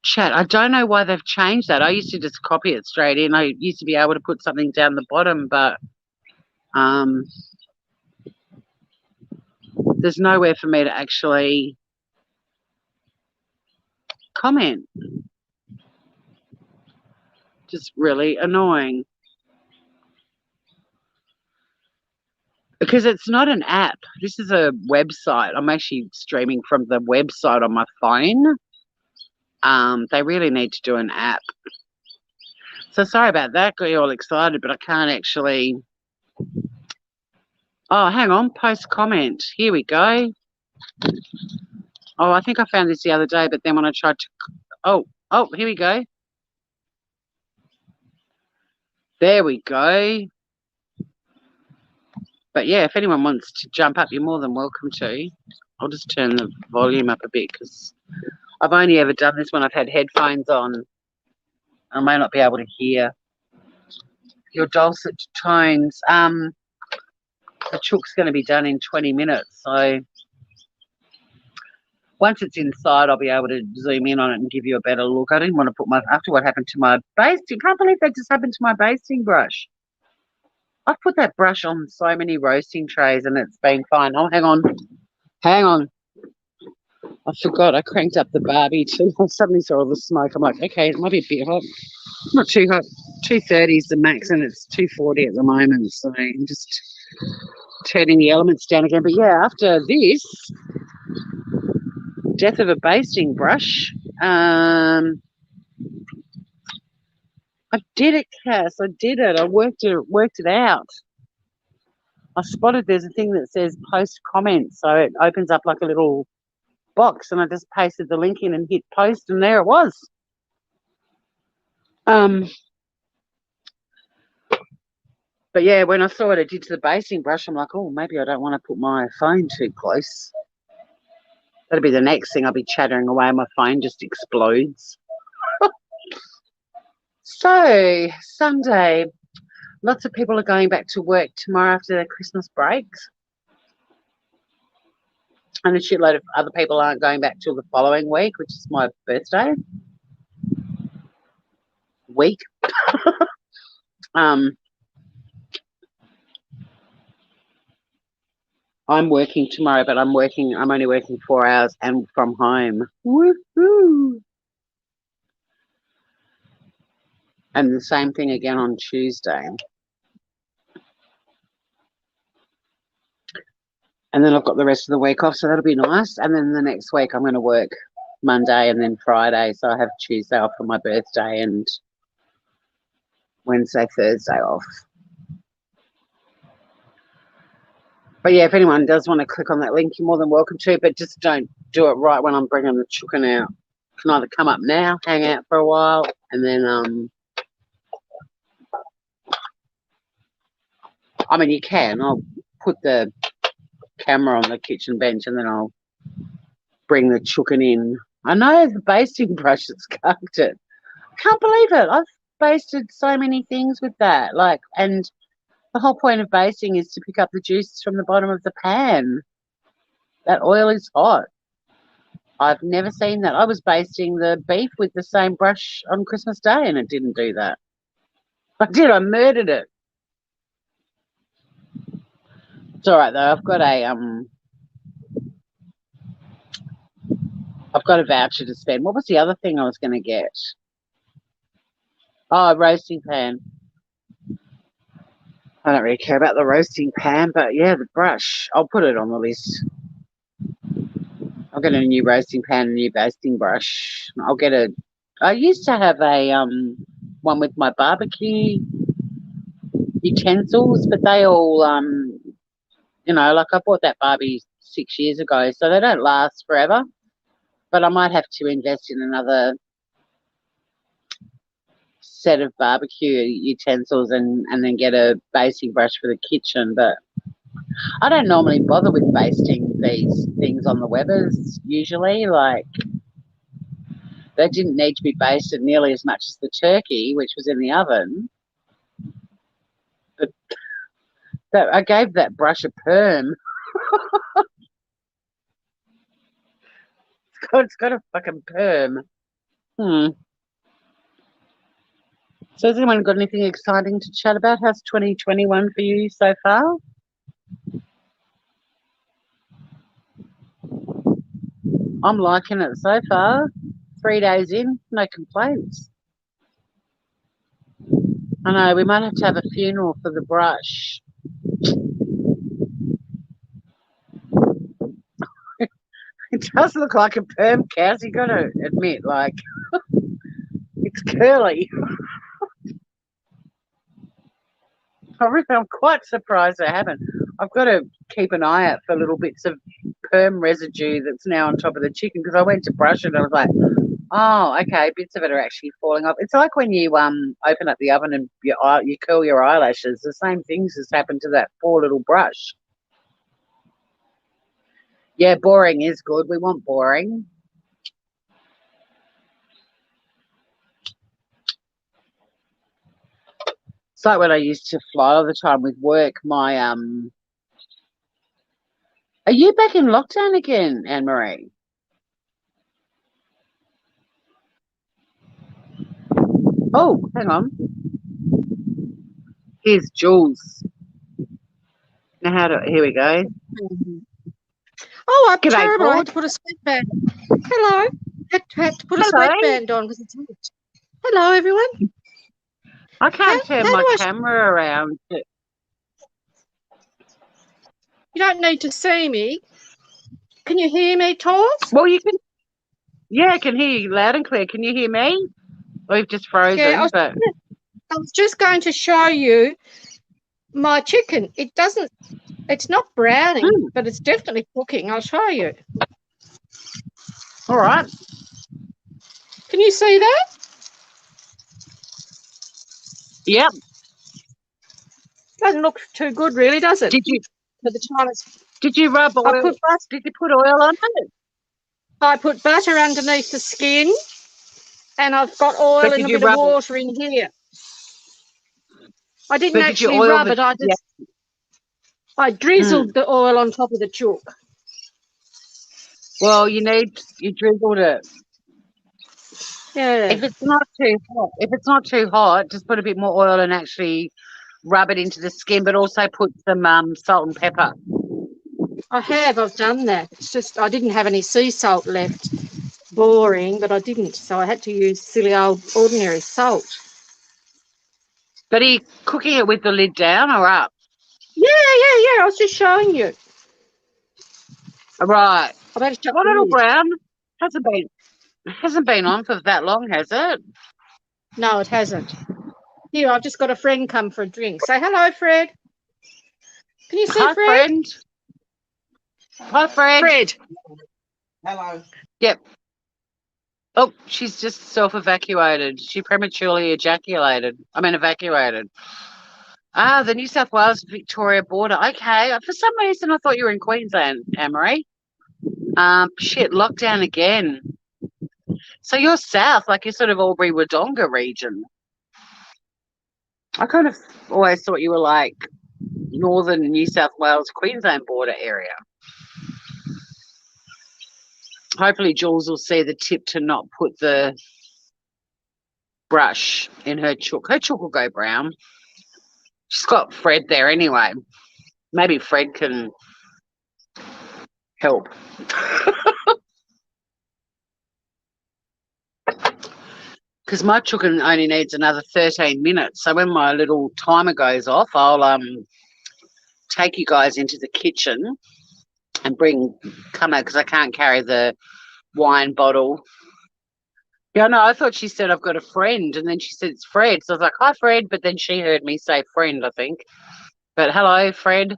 chat. I don't know why they've changed that. I used to just copy it straight in. I used to be able to put something down the bottom, but there's nowhere for me to actually comment. Just really annoying. Because it's not an app. This is a website. I'm actually streaming from the website on my phone. They really need to do an app. So sorry about that. Got you all excited, but I can't actually. Oh, hang on. Post comment. Here we go. Oh, I think I found this the other day, but then when I tried to. Oh, here we go. There we go. But yeah, if anyone wants to jump up, you're more than welcome to. I'll just turn the volume up a bit because I've only ever done this when I've had headphones on. I may not be able to hear your dulcet tones. The chook's going to be done in 20 minutes, so once it's inside, I'll be able to zoom in on it and give you a better look. I didn't want to put after what happened to my basting. Can't believe that just happened to my basting brush. I've put that brush on so many roasting trays and it's been fine. Oh, hang on. I forgot I cranked up the Barbie too. I suddenly saw all the smoke. I'm like, okay, it might be a bit hot. Not too hot. 230 is the max and it's 240 at the moment. So I'm just turning the elements down again. But yeah, after this, death of a basting brush, I did it, Cass. I did it. I worked it out. I spotted there's a thing that says post comment. So it opens up like a little box and I just pasted the link in and hit post and there it was. But yeah, when I saw what it did to the basting brush, I'm like, oh, maybe I don't want to put my phone too close. That'll be the next thing. I'll be chattering away and my phone just explodes. So, Sunday, lots of people are going back to work tomorrow after their Christmas breaks. And a shitload of other people aren't going back till the following week, which is my birthday week. I'm working tomorrow, but I'm only working 4 hours and from home. Woohoo! And the same thing again on Tuesday. And then I've got the rest of the week off, so that'll be nice. And then the next week I'm going to work Monday and then Friday. So I have Tuesday off for my birthday and Wednesday, Thursday off. But yeah, if anyone does want to click on that link, you're more than welcome to, but just don't do it right when I'm bringing the chooken out. You can either come up now, hang out for a while, and then, I mean, you can. I'll put the camera on the kitchen bench and then I'll bring the chooken in. I know the basting brush has cooked it. I can't believe it. I've basted so many things with that. And the whole point of basting is to pick up the juices from the bottom of the pan. That oil is hot. I've never seen that. I was basting the beef with the same brush on Christmas Day and it didn't do that. I did. I murdered it. It's all right though. I've got a voucher to spend. What was the other thing I was going to get? Oh, a roasting pan. I don't really care about the roasting pan, but yeah, the brush. I'll put it on the list. I'll get a new roasting pan, a new basting brush. I used to have a one with my barbecue utensils, but they all I bought that Barbie 6 years ago, so they don't last forever. But I might have to invest in another set of barbecue utensils and then get a basting brush for the kitchen. But I don't normally bother with basting these things on the Webbers usually. They didn't need to be basted nearly as much as the turkey, which was in the oven. But I gave that brush a perm. It's got a fucking perm. Hmm. So has anyone got anything exciting to chat about? How's 2021 for you so far? I'm liking it so far. 3 days in, no complaints. I know, we might have to have a funeral for the brush. It does look like a perm, Kaz, you gotta admit, like, it's curly. I'm quite surprised I haven't. I've got to keep an eye out for little bits of perm residue that's now on top of the chicken because I went to brush it and I was like, oh, okay, bits of it are actually falling off. It's like when you open up the oven and you curl your eyelashes. The same things has happened to that poor little brush. Yeah, boring is good. We want boring. It's like when I used to fly all the time with work. Are you back in lockdown again, Anne Marie? Oh, hang on. Here's Jules. Here we go. Oh, I'm G'day, terrible. I Paul. had to put a sweatband. Hello. Had to put a Hello. sweatband on because it's hot. Hello, everyone. I can't turn my camera around. You don't need to see me. Can you hear me, Tors? Well, you can. Yeah, I can hear you loud and clear. Can you hear me? We've just frozen, Yeah, but I was just going to show you my chicken. It's not browning, but it's definitely cooking. I'll show you. All right. Can you see that? Yep. Doesn't look too good, really, does it? Did you? For the time Did you rub oil? Did you put oil on it? I put butter underneath the skin, and I've got oil and a bit of water in here. I didn't actually rub it. I drizzled the oil on top of the chook. Well, you drizzled it. Yeah. If it's not too hot, just put a bit more oil and actually rub it into the skin, but also put some salt and pepper. I've done that. It's just I didn't have any sea salt left. Boring, but I didn't, so I had to use silly old ordinary salt. But are you cooking it with the lid down or up? Yeah. I was just showing you. Right. What little brown hasn't been on for that long, has it? No, it hasn't. Here, I've just got a friend come for a drink. Say hello, Fred. Can you see Hi, Fred? Hi, Fred. Fred. Hello. Yep. Oh, she's just self-evacuated. She prematurely evacuated. Ah, the New South Wales-Victoria border. Okay. For some reason, I thought you were in Queensland, Anne-Marie. Shit, lockdown again. So you're south, like you're sort of Albury-Wodonga region. I kind of always thought you were like northern New South Wales-Queensland border area. Hopefully Jules will see the tip to not put the brush in her chook. Her chook will go brown. She's got Fred there anyway. Maybe Fred can help. Because my chooken only needs another 13 minutes. So when my little timer goes off, I'll take you guys into the kitchen and come out because I can't carry the wine bottle. Yeah, no, I thought she said I've got a friend, and then she said it's Fred. So I was like, hi, Fred. But then she heard me say friend, I think. But hello, Fred.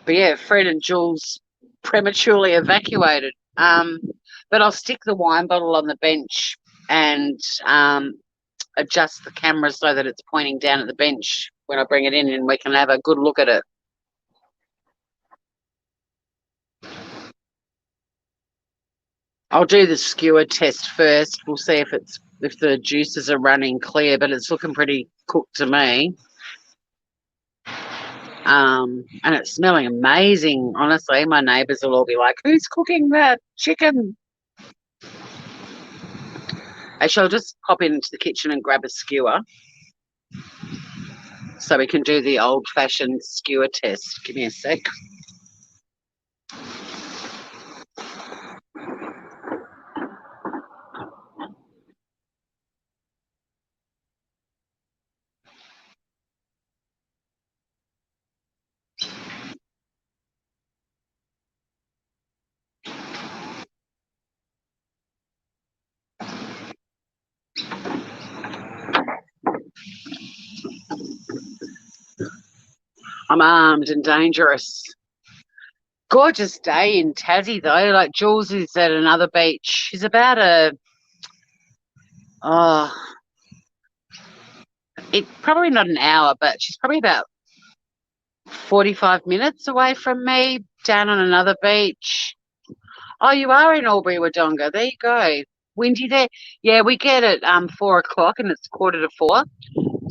But yeah, Fred and Jules prematurely evacuated. But I'll stick the wine bottle on the bench and adjust the camera so that it's pointing down at the bench when I bring it in, and we can have a good look at it. I'll do the skewer test first. We'll see if the juices are running clear, but it's looking pretty cooked to me. And it's smelling amazing. Honestly, my neighbours will all be like, "Who's cooking that chicken?" Actually, I'll just pop into the kitchen and grab a skewer so we can do the old-fashioned skewer test. Give me a sec. I'm armed and dangerous. Gorgeous day in Tassie, though. Like, Jules is at another beach. She's about probably not an hour, but she's probably about 45 minutes away from me, down on another beach. Oh, you are in Albury Wodonga. There you go. Windy there. Yeah, we get at 4 o'clock and it's 3:45.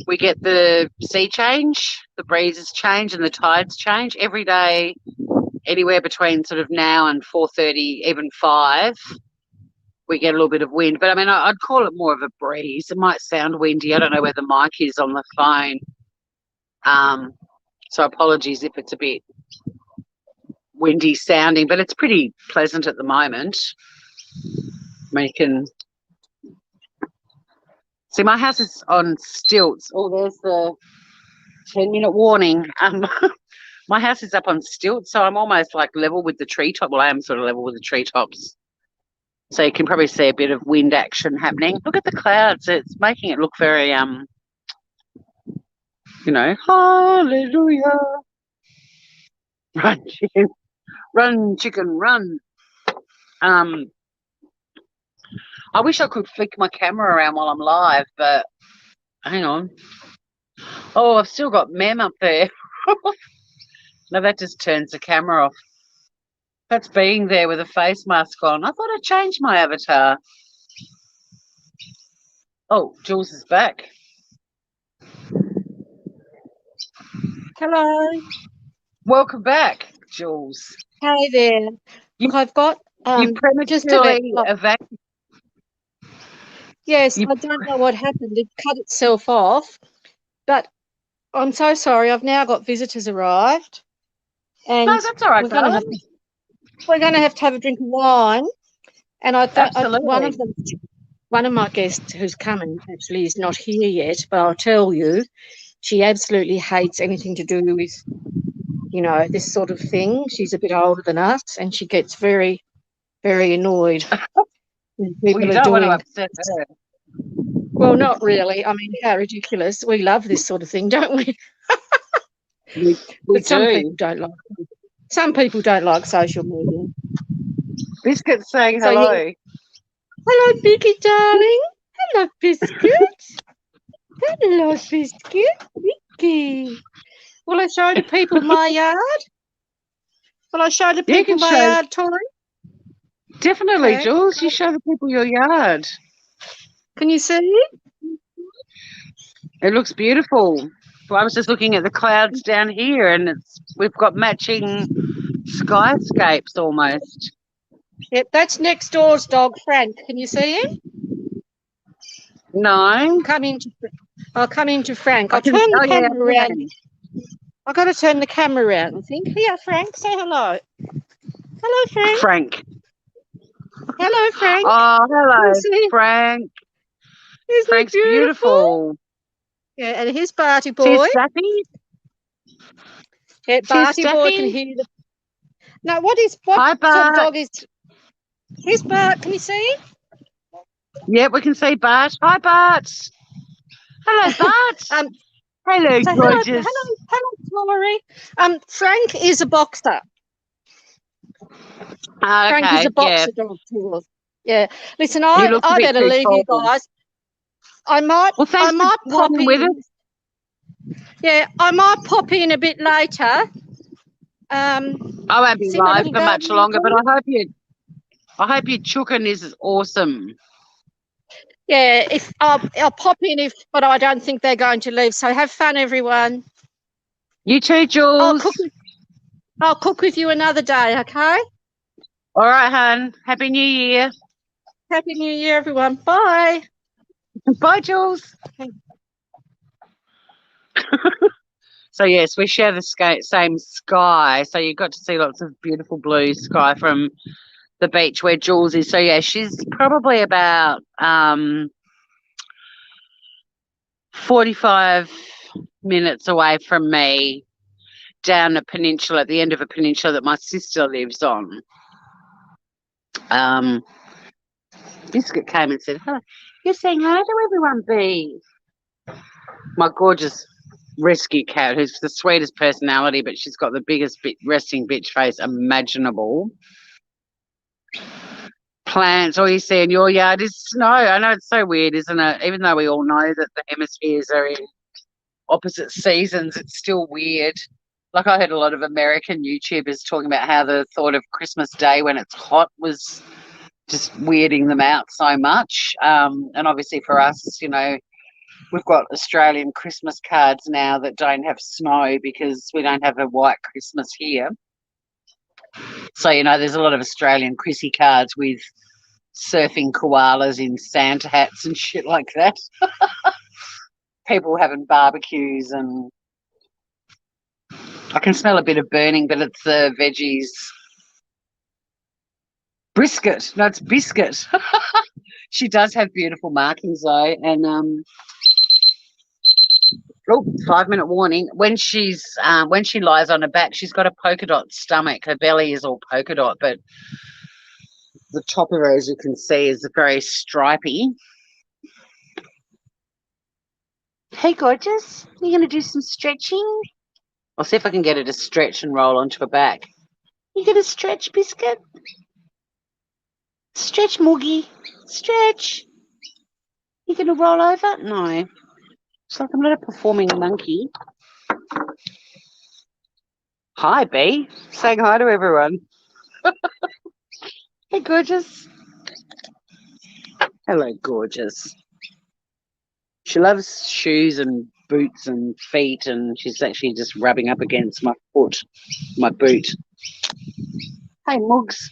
We get the sea change, the breezes change and the tides change every day, anywhere between sort of now and 4:30, even 5. We get a little bit of wind, but I mean, I'd call it more of a breeze. It might sound windy. I don't know where the mic is on the phone. So apologies if it's a bit windy sounding, but it's pretty pleasant at the moment. I mean, you can see my house is on stilts. Oh, there's the 10-minute warning. My house is up on stilts, so I'm almost like level with the treetop. Well, I am sort of level with the treetops. So you can probably see a bit of wind action happening. Look at the clouds. It's making it look very, hallelujah. Run, chicken. Run, chicken, run. I wish I could flick my camera around while I'm live, but hang on. Oh, I've still got Mem up there. No, that just turns the camera off. That's being there with a face mask on. I thought I changed my avatar. Oh, Jules is back. Hello. Welcome back, Jules. Hey there. Look, I've got You just to let prematurely evacuated. Yes, I don't know what happened. It cut itself off, but I'm so sorry. I've now got visitors arrived, and No, that's all right, we're going to have a drink of wine. And Absolutely. one of my guests who's coming actually is not here yet, but I'll tell you, she absolutely hates anything to do with, this sort of thing. She's a bit older than us, and she gets very, very annoyed when people Well, you are don't want doing. to upset her. Well, not really. I mean, how ridiculous. We love this sort of thing, don't we? We But some do. people don't like it. Some people don't like social media. Biscuit's saying So, hello. yeah. Hello, Vicky, darling. Hello, Biscuit. Hello, Biscuit. Vicky. Will I show the people my yard? Will I show the people my yard, Tori? Definitely, Okay. Jules. You show the people your yard. Can you see it? It looks beautiful. Well, I was just looking at the clouds down here, and we've got matching skyscapes almost. Yep, that's next door's dog, Frank. Can you see him? No. I'll come into Frank. I'll turn the camera around. I've got to turn the camera around, I think. Here, Frank, say hello. Hello, Frank. Frank. Hello, Frank. Oh, hello, Frank. Isn't Frank's beautiful. Yeah, and here's Barty boy. Yeah, Barty boy can hear the. No, what Hi, Bart. sort of dog is? Here's Bart. Can you see? Yeah, we can see Bart. Hi, Bart. Hello, Bart. Hello, gorgeous. Hello, Tori. Frank is a boxer. Frank is a boxer dog too. Yeah. Listen, I better leave you guys. I might pop in with us. Yeah, I might pop in a bit later. I won't be live for much longer, but I hope your chooken is awesome. Yeah, I'll pop in but I don't think they're going to leave. So have fun, everyone. You too, I'll Jules. cook with you another day, okay? All right, hun. Happy New Year. Happy New Year, everyone. Bye. Bye, Jules. So, yes, we share the same sky. So you got to see lots of beautiful blue sky from the beach where Jules is. So, yeah, she's probably about 45 minutes away from me down a peninsula, at the end of a peninsula that my sister lives on. Biscuit came and said, "Hello, you're saying hi to everyone, B." My gorgeous rescue cat, who's the sweetest personality, but she's got the biggest resting bitch face imaginable. Plants, all you see in your yard is snow. I know, it's so weird, isn't it? Even though we all know that the hemispheres are in opposite seasons, it's still weird. Like, I heard a lot of American YouTubers talking about how the thought of Christmas Day when it's hot was just weirding them out so much. And obviously for us, you know, we've got Australian Christmas cards now that don't have snow because we don't have a white Christmas here. So, you know, there's a lot of Australian Chrissy cards with surfing koalas in Santa hats and shit like that. People having barbecues, and I can smell a bit of burning, but it's the veggies. Brisket. No, it's biscuit. She does have beautiful markings though, and 5-minute warning. When she lies on her back, she's got a polka dot stomach. Her belly is all polka dot, but the top of her, as you can see, is very stripy. Hey, gorgeous. You going to do some stretching? I'll see if I can get her to stretch and roll onto her back. You going to stretch, Biscuit? Stretch, Moogie. Stretch. You going to roll over? No. It's like I'm not a performing monkey. Hi, B. Saying hi to everyone. Hey, gorgeous. Hello, gorgeous. She loves shoes and boots and feet, and she's actually just rubbing up against my foot, my boot. Hey, Mugs.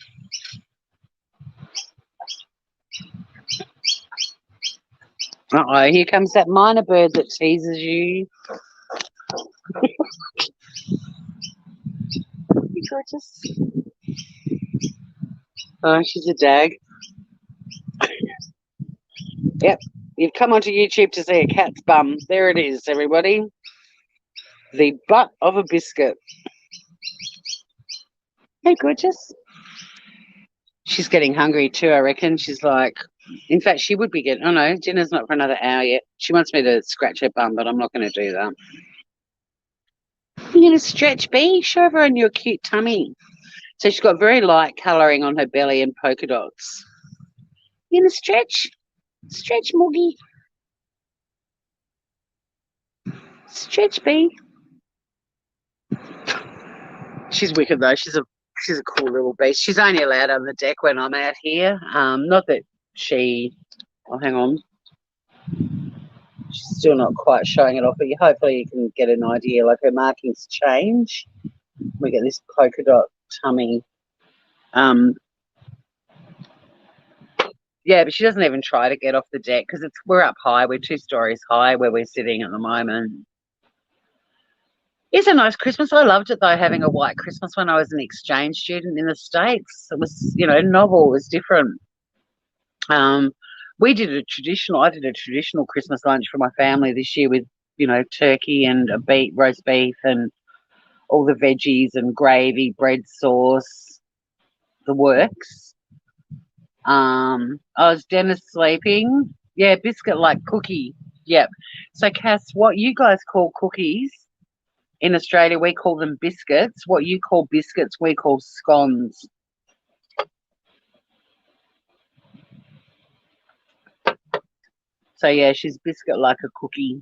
Uh-oh, here comes that minor bird that teases you. You gorgeous. Oh, she's a dag. Yep, you've come onto YouTube to see a cat's bum. There it is, everybody. The butt of a biscuit. Hey, gorgeous. She's getting hungry too, I reckon. She's like, in fact, she would be getting, oh no, dinner's not for another hour yet. She wants me to scratch her bum, but I'm not going to do that. You're going to stretch, B? Show everyone your cute tummy. So she's got very light colouring on her belly and polka dots. You going to stretch? Stretch, Moogie. Stretch, B. She's wicked though. She's a cool little beast. She's only allowed on the deck when I'm out here. Not that she. Oh, hang on. She's still not quite showing it off, but hopefully you can get an idea. Like, her markings change. We get this polka dot tummy. Yeah, but she doesn't even try to get off the deck because we're up high. We're 2 stories high where we're sitting at the moment. It's a nice Christmas. I loved it though, having a white Christmas when I was an exchange student in the States. It was, you know, novel. It was different. I did a traditional Christmas lunch for my family this year with, you know, turkey and roast beef and all the veggies and gravy, bread sauce, the works. Was Dennis sleeping? Yeah, biscuit like cookie. Yep. So Cass, what you guys call cookies in Australia, we call them biscuits. What you call biscuits, we call scones. So yeah, she's biscuit like a cookie.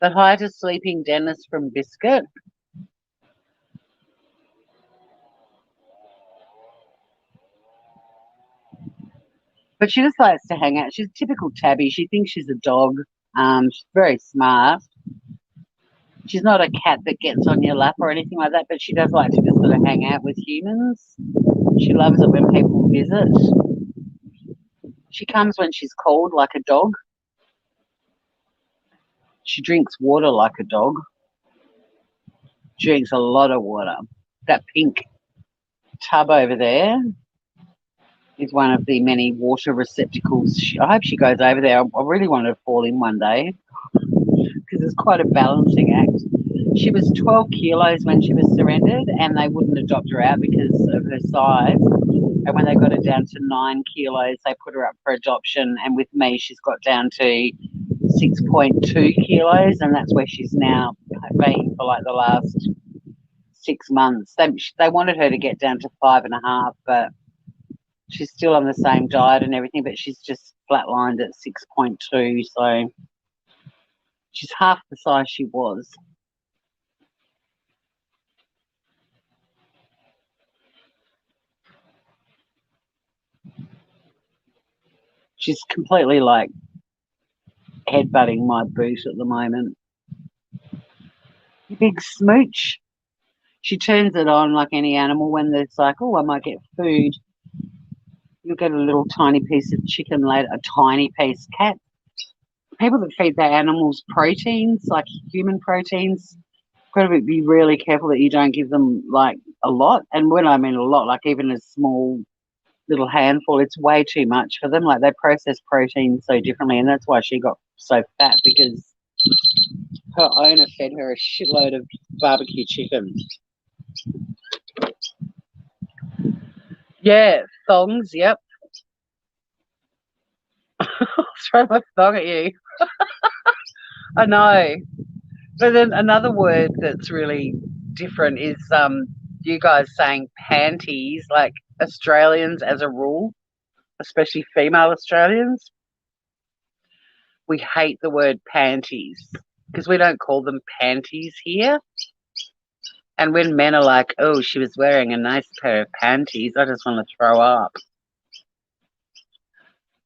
But hi to sleeping Dennis from Biscuit. But she just likes to hang out. She's a typical tabby. She thinks she's a dog. She's very smart. She's not a cat that gets on your lap or anything like that, but she does like to just sort of hang out with humans. She loves it when people visit. She comes when she's called, like a dog. She drinks water like a dog. Drinks a lot of water. That pink tub over there is one of the many water receptacles. I hope she goes over there. I really want her to fall in one day because it's quite a balancing act. She was 12 kilos when she was surrendered, and they wouldn't adopt her out because of her size. And when they got her down to 9 kilos, they put her up for adoption. And with me, she's got down to 6.2 kilos, and that's where she's now been for like the last 6 months. They wanted her to get down to 5.5, but she's still on the same diet and everything, but she's just flatlined at 6.2, so she's half the size she was. She's completely like headbutting my boot at the moment. Big smooch. She turns it on like any animal when there's like, oh, I might get food. You'll get a little tiny piece of chicken later, a tiny piece. Cat. People that feed their animals proteins, like human proteins, got to be really careful that you don't give them like a lot. And when I mean a lot, like even a small little handful, it's way too much for them. Like they process protein so differently, and that's why she got so fat, because her owner fed her a shitload of barbecue chicken. Yeah, thongs, yep. I'll throw my thong at you. I know. But then another word that's really different is you guys saying panties, like Australians as a rule, especially female Australians, we hate the word panties because we don't call them panties here. And when men are like, oh, she was wearing a nice pair of panties, I just want to throw up.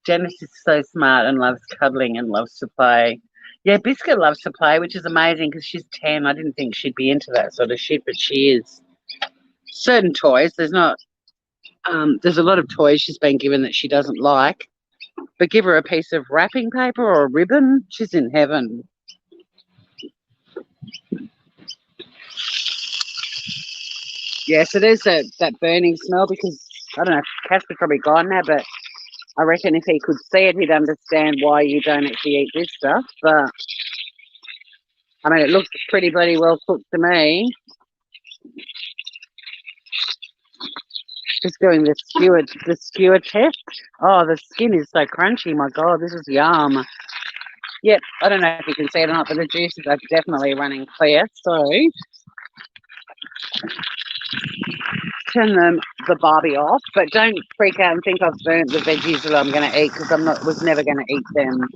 Janice is so smart and loves cuddling and loves to play. Yeah, Biscuit loves to play, which is amazing because she's 10. I didn't think she'd be into that sort of shit, but she is. Certain toys, there's a lot of toys she's been given that she doesn't like, but give her a piece of wrapping paper or a ribbon, she's in heaven. Yes, it is that burning smell because, I don't know, Casper's probably gone now, but I reckon if he could see it, he'd understand why you don't actually eat this stuff. But, I mean, it looks pretty bloody well cooked to me. Just doing the skewer test. Oh, the skin is so crunchy. My God, this is yum. Yep, I don't know if you can see it or not, but the juices are definitely running clear. So, turn the barbie off, but don't freak out and think I've burnt the veggies that I'm going to eat because was never going to eat them.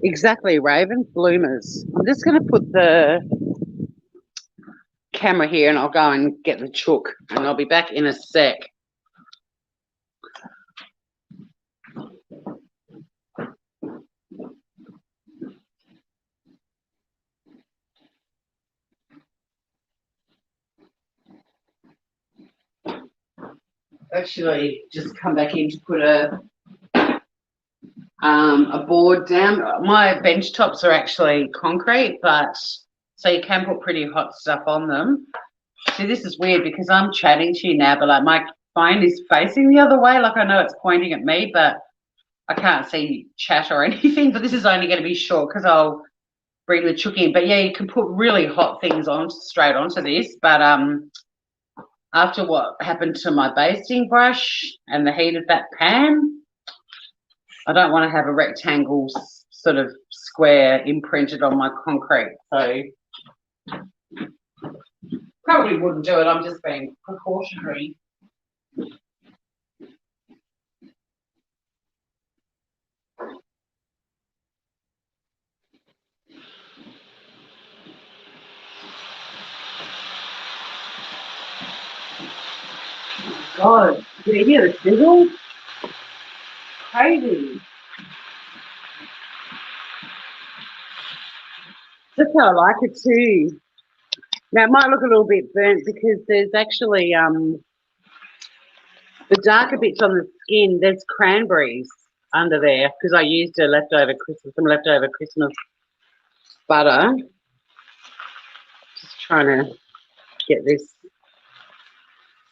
Exactly, Raven. Bloomers. I'm just going to put the camera here and I'll go and get the chook and I'll be back in a sec. Actually, just come back in to put a board down. My bench tops are actually concrete, but so you can put pretty hot stuff on them. See, this is weird because I'm chatting to you now, but like my phone is facing the other way. Like I know it's pointing at me, but I can't see chat or anything. But this is only going to be short because I'll bring the chook in. But yeah, you can put really hot things on straight onto this. But after what happened to my basting brush and the heat of that pan, I don't want to have a rectangle sort of square imprinted on my concrete. So probably wouldn't do it. I'm just being precautionary. God, did you hear the sizzle? crazy. That's how I like it too. Now it might look a little bit burnt because there's actually the darker bits on the skin. There's cranberries under there because I used some leftover Christmas butter. Just trying to get this.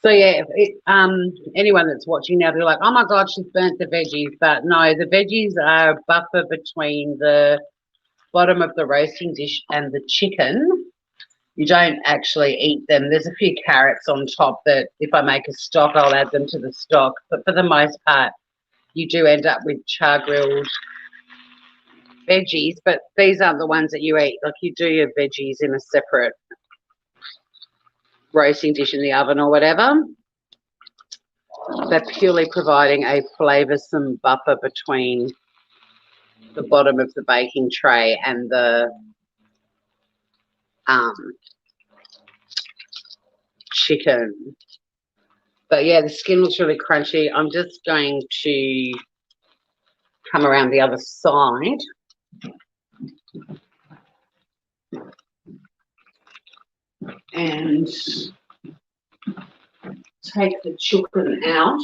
So yeah, anyone that's watching now, they're like, "Oh my God, she's burnt the veggies," but no, the veggies are a buffer between the bottom of the roasting dish and the chicken. You don't actually eat them. There's a few carrots on top that if I make a stock, I'll add them to the stock. But for the most part, you do end up with char-grilled veggies, but these aren't the ones that you eat. Like you do your veggies in a separate roasting dish in the oven or whatever. They're purely providing a flavoursome buffer between the bottom of the baking tray and the chicken. But yeah, the skin looks really crunchy. I'm just going to come around the other side. And take the chooken out.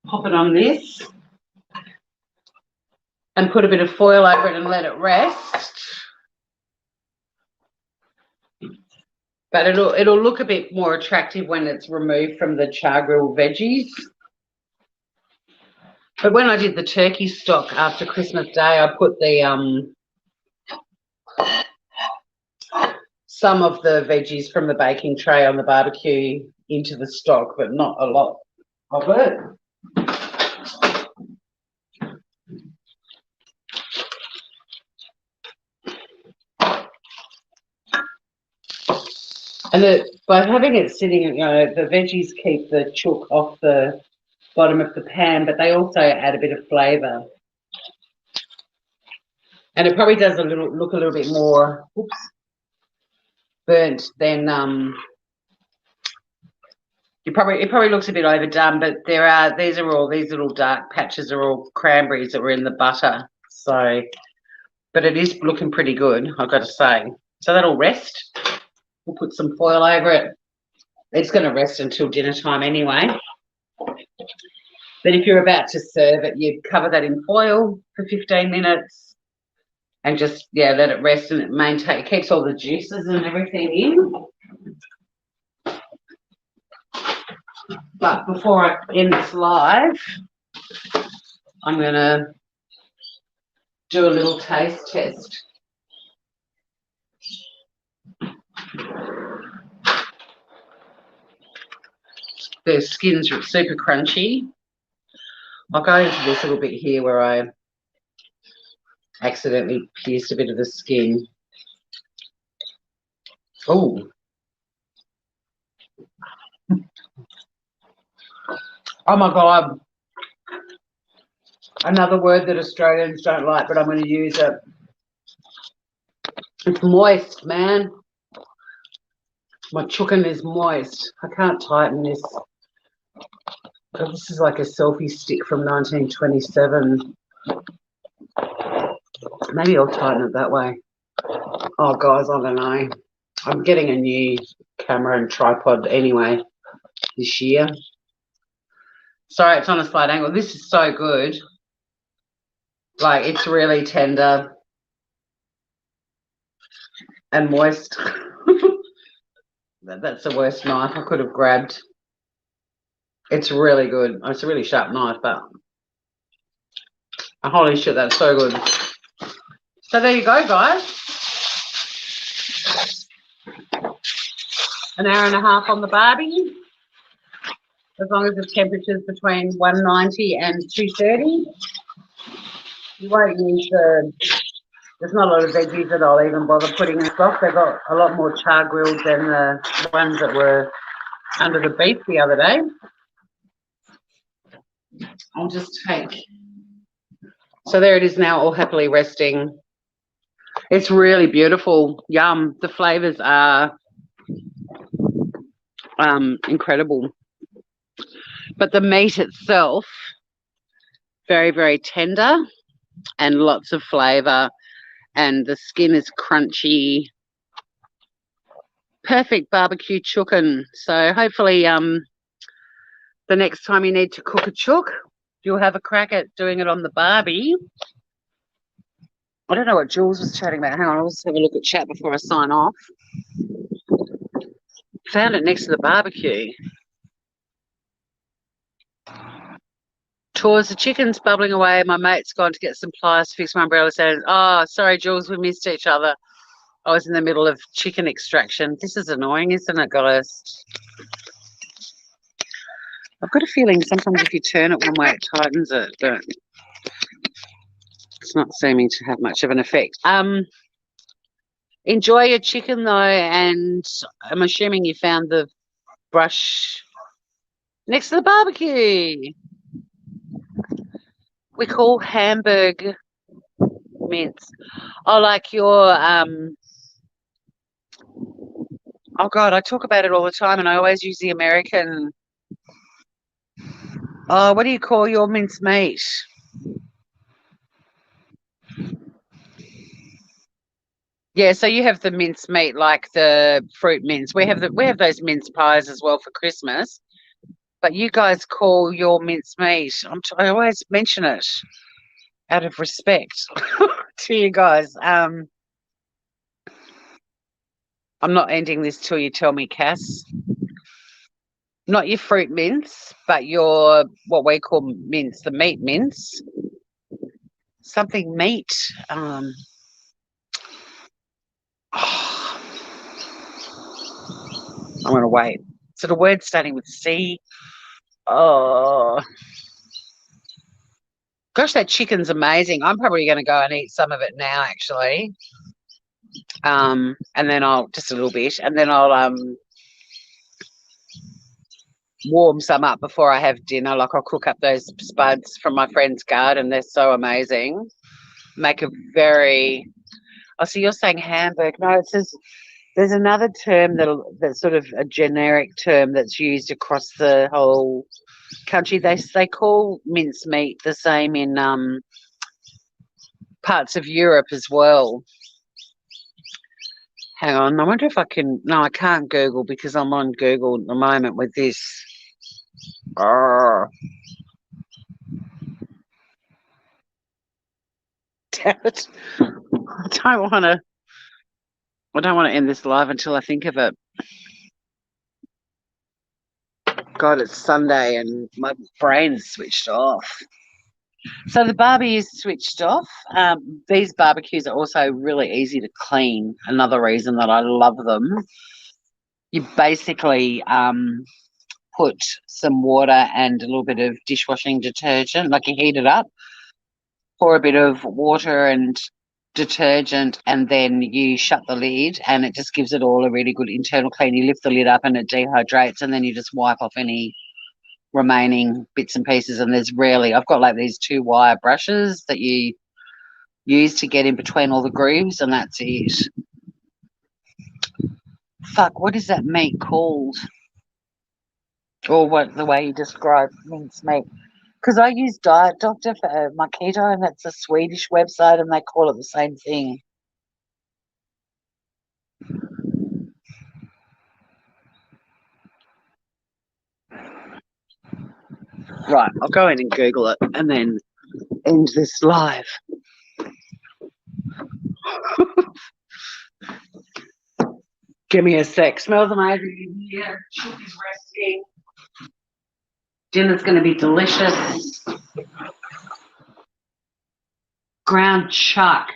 Pop it on this. And put a bit of foil over it and let it rest. But it'll look a bit more attractive when it's removed from the char-grilled veggies. But when I did the turkey stock after Christmas Day, I put the some of the veggies from the baking tray on the barbecue into the stock, but not a lot of it. And by having it sitting, you know, the veggies keep the chook off the bottom of the pan, but they also add a bit of flavour. And it probably does look a little bit more burnt than it probably looks a bit overdone, but these little dark patches are all cranberries that were in the butter. So, but it is looking pretty good, I've got to say. So that'll rest. We'll put some foil over it. It's going to rest until dinner time anyway. But if you're about to serve it, you cover that in foil for 15 minutes and just, yeah, let it rest, and it keeps all the juices and everything in. But before I end this live, I'm going to do a little taste test. The skin's super crunchy. I'll go into this little bit here where I accidentally pierced a bit of the skin. Oh. Oh my God. Another word that Australians don't like, but I'm going to use it. It's moist, man. My chooken is moist. I can't tighten this. Oh, this is like a selfie stick from 1927. Maybe I'll tighten it that way. Oh, guys, I don't know. I'm getting a new camera and tripod anyway this year. Sorry, it's on a slight angle. This is so good. Like, it's really tender and moist. That's the worst knife I could have grabbed. It's really good. It's a really sharp knife, but holy shit, that's so good. So there you go, guys. An hour and a half on the barbie. As long as the temperature's between 190 and 230. You won't use there's not a lot of veggies that I'll even bother putting in stock. They've got a lot more char grilled than the ones that were under the beef the other day. I'll just take, so there it is now, all happily resting. It's really beautiful. Yum. The flavours are incredible. But the meat itself, very, very tender and lots of flavour, and the skin is crunchy. Perfect barbecue chooken. So hopefully the next time you need to cook a chook, you'll have a crack at doing it on the barbie. I don't know what Jules was chatting about. Hang on, I'll just have a look at chat before I sign off. Found it next to the barbecue. Towards the chicken's bubbling away. My mate's gone to get some pliers to fix my umbrella stand. Oh, sorry, Jules, we missed each other. I was in the middle of chicken extraction. This is annoying, isn't it, guys? I've got a feeling sometimes if you turn it one way, it tightens it, but it's not seeming to have much of an effect. Enjoy your chicken, though, and I'm assuming you found the brush next to the barbecue. We call Hamburg mince. I like your oh God, I talk about it all the time, and I always use the American. Oh, what do you call your mince meat? Yeah, so you have the mince meat, like the fruit mince. We have those mince pies as well for Christmas. But you guys call your mince meat. I always mention it out of respect to you guys. I'm not ending this till you tell me, Cass. Not your fruit mince, but your what we call mince, the meat mince. Something meat. I'm gonna wait. Is it a word starting with C? Oh gosh, that chicken's amazing. I'm probably gonna go and eat some of it now, actually. And then I'll just a little bit, and then I'll warm some up before I have dinner. Like I'll cook up those spuds from my friend's garden. They're so amazing. Make a very. Oh, so you're saying Hamburg? No, it says there's another term that's sort of a generic term that's used across the whole country. They call mincemeat the same in parts of Europe as well. Hang on, I wonder if I can. No, I can't Google because I'm on Google at the moment with this. Oh. Damn it. I don't want to end this live until I think of it. God, it's Sunday and my brain's switched off. So the barbie is switched off. These barbecues are also really easy to clean. Another reason that I love them. You basically put some water and a little bit of dishwashing detergent, like you heat it up, pour a bit of water and detergent, and then you shut the lid, and it just gives it all a really good internal clean. You lift the lid up and it dehydrates, and then you just wipe off any remaining bits and pieces. And there's rarely, I've got like these 2 wire brushes that you use to get in between all the grooves, and that's it. Fuck, what is that meat called? Or what the way you describe mince meat? Because I use Diet Doctor for my keto, and that's a Swedish website, and they call it the same thing. Right, I'll go in and Google it and then end this live. Give me a sec. Smells amazing in here. Chook is resting. Dinner's going to be delicious. Ground chuck.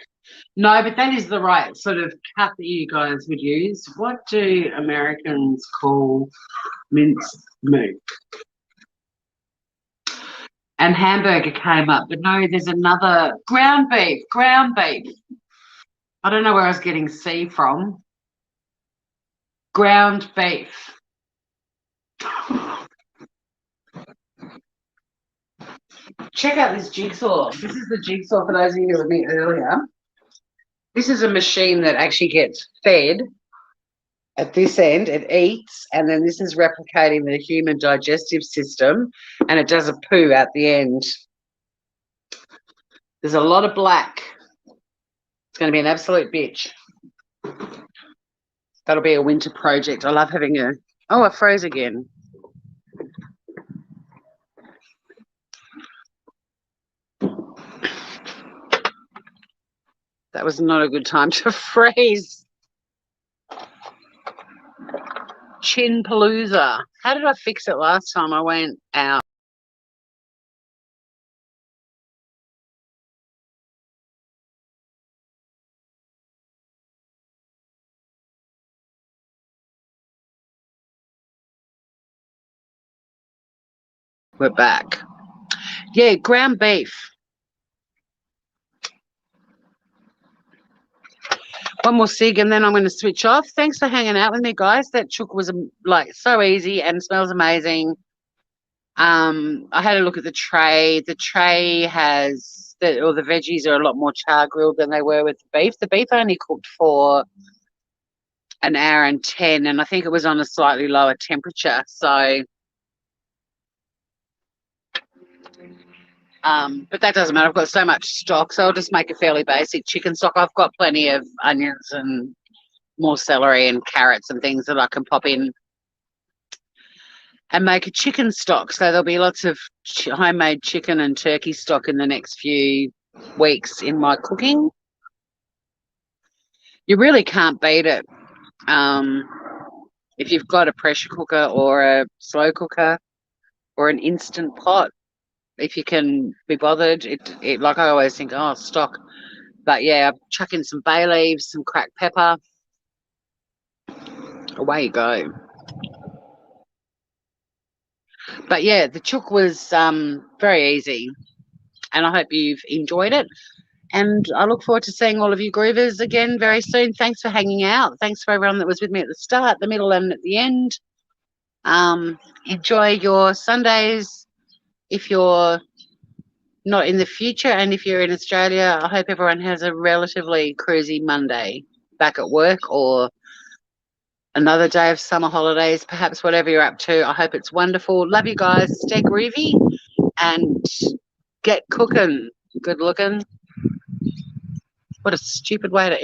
No, but that is the right sort of cut that you guys would use. What do Americans call minced meat? And hamburger came up, but no, there's another ground beef. Ground beef. I don't know where I was getting C from. Ground beef. Check out this jigsaw. This is the jigsaw for those of you who were a bit earlier. This is a machine that actually gets fed at this end, it eats, and then this is replicating the human digestive system, and it does a poo at the end. There's a lot of black. It's going to be an absolute bitch. That'll be a winter project. I love having a... Oh, it froze again. That was not a good time to freeze. Chin Palooza. How did I fix it last time I went out? We're back. Yeah, ground beef. One more cig and then I'm going to switch off. Thanks for hanging out with me, guys. That chook was like so easy and smells amazing. I had a look at the tray. The tray has the veggies are a lot more char grilled than they were with the beef. The beef only cooked for an hour and 10, and I think it was on a slightly lower temperature. So, but that doesn't matter. I've got so much stock, so I'll just make a fairly basic chicken stock. I've got plenty of onions and more celery and carrots and things that I can pop in and make a chicken stock. So there'll be lots of homemade chicken and turkey stock in the next few weeks in my cooking. You really can't beat it. If you've got a pressure cooker or a slow cooker or an instant pot, if you can be bothered, it like I always think, oh, stock. But yeah, chuck in some bay leaves, some cracked pepper. Away you go. But yeah, the chook was very easy, and I hope you've enjoyed it. And I look forward to seeing all of you groovers again very soon. Thanks for hanging out. Thanks for everyone that was with me at the start, the middle, and at the end. Enjoy your Sundays if you're not in the future, and if you're in Australia, I hope everyone has a relatively cruisy Monday back at work or another day of summer holidays, perhaps whatever you're up to. I hope it's wonderful. Love you guys. Stay groovy and get cooking. Good looking. What a stupid way to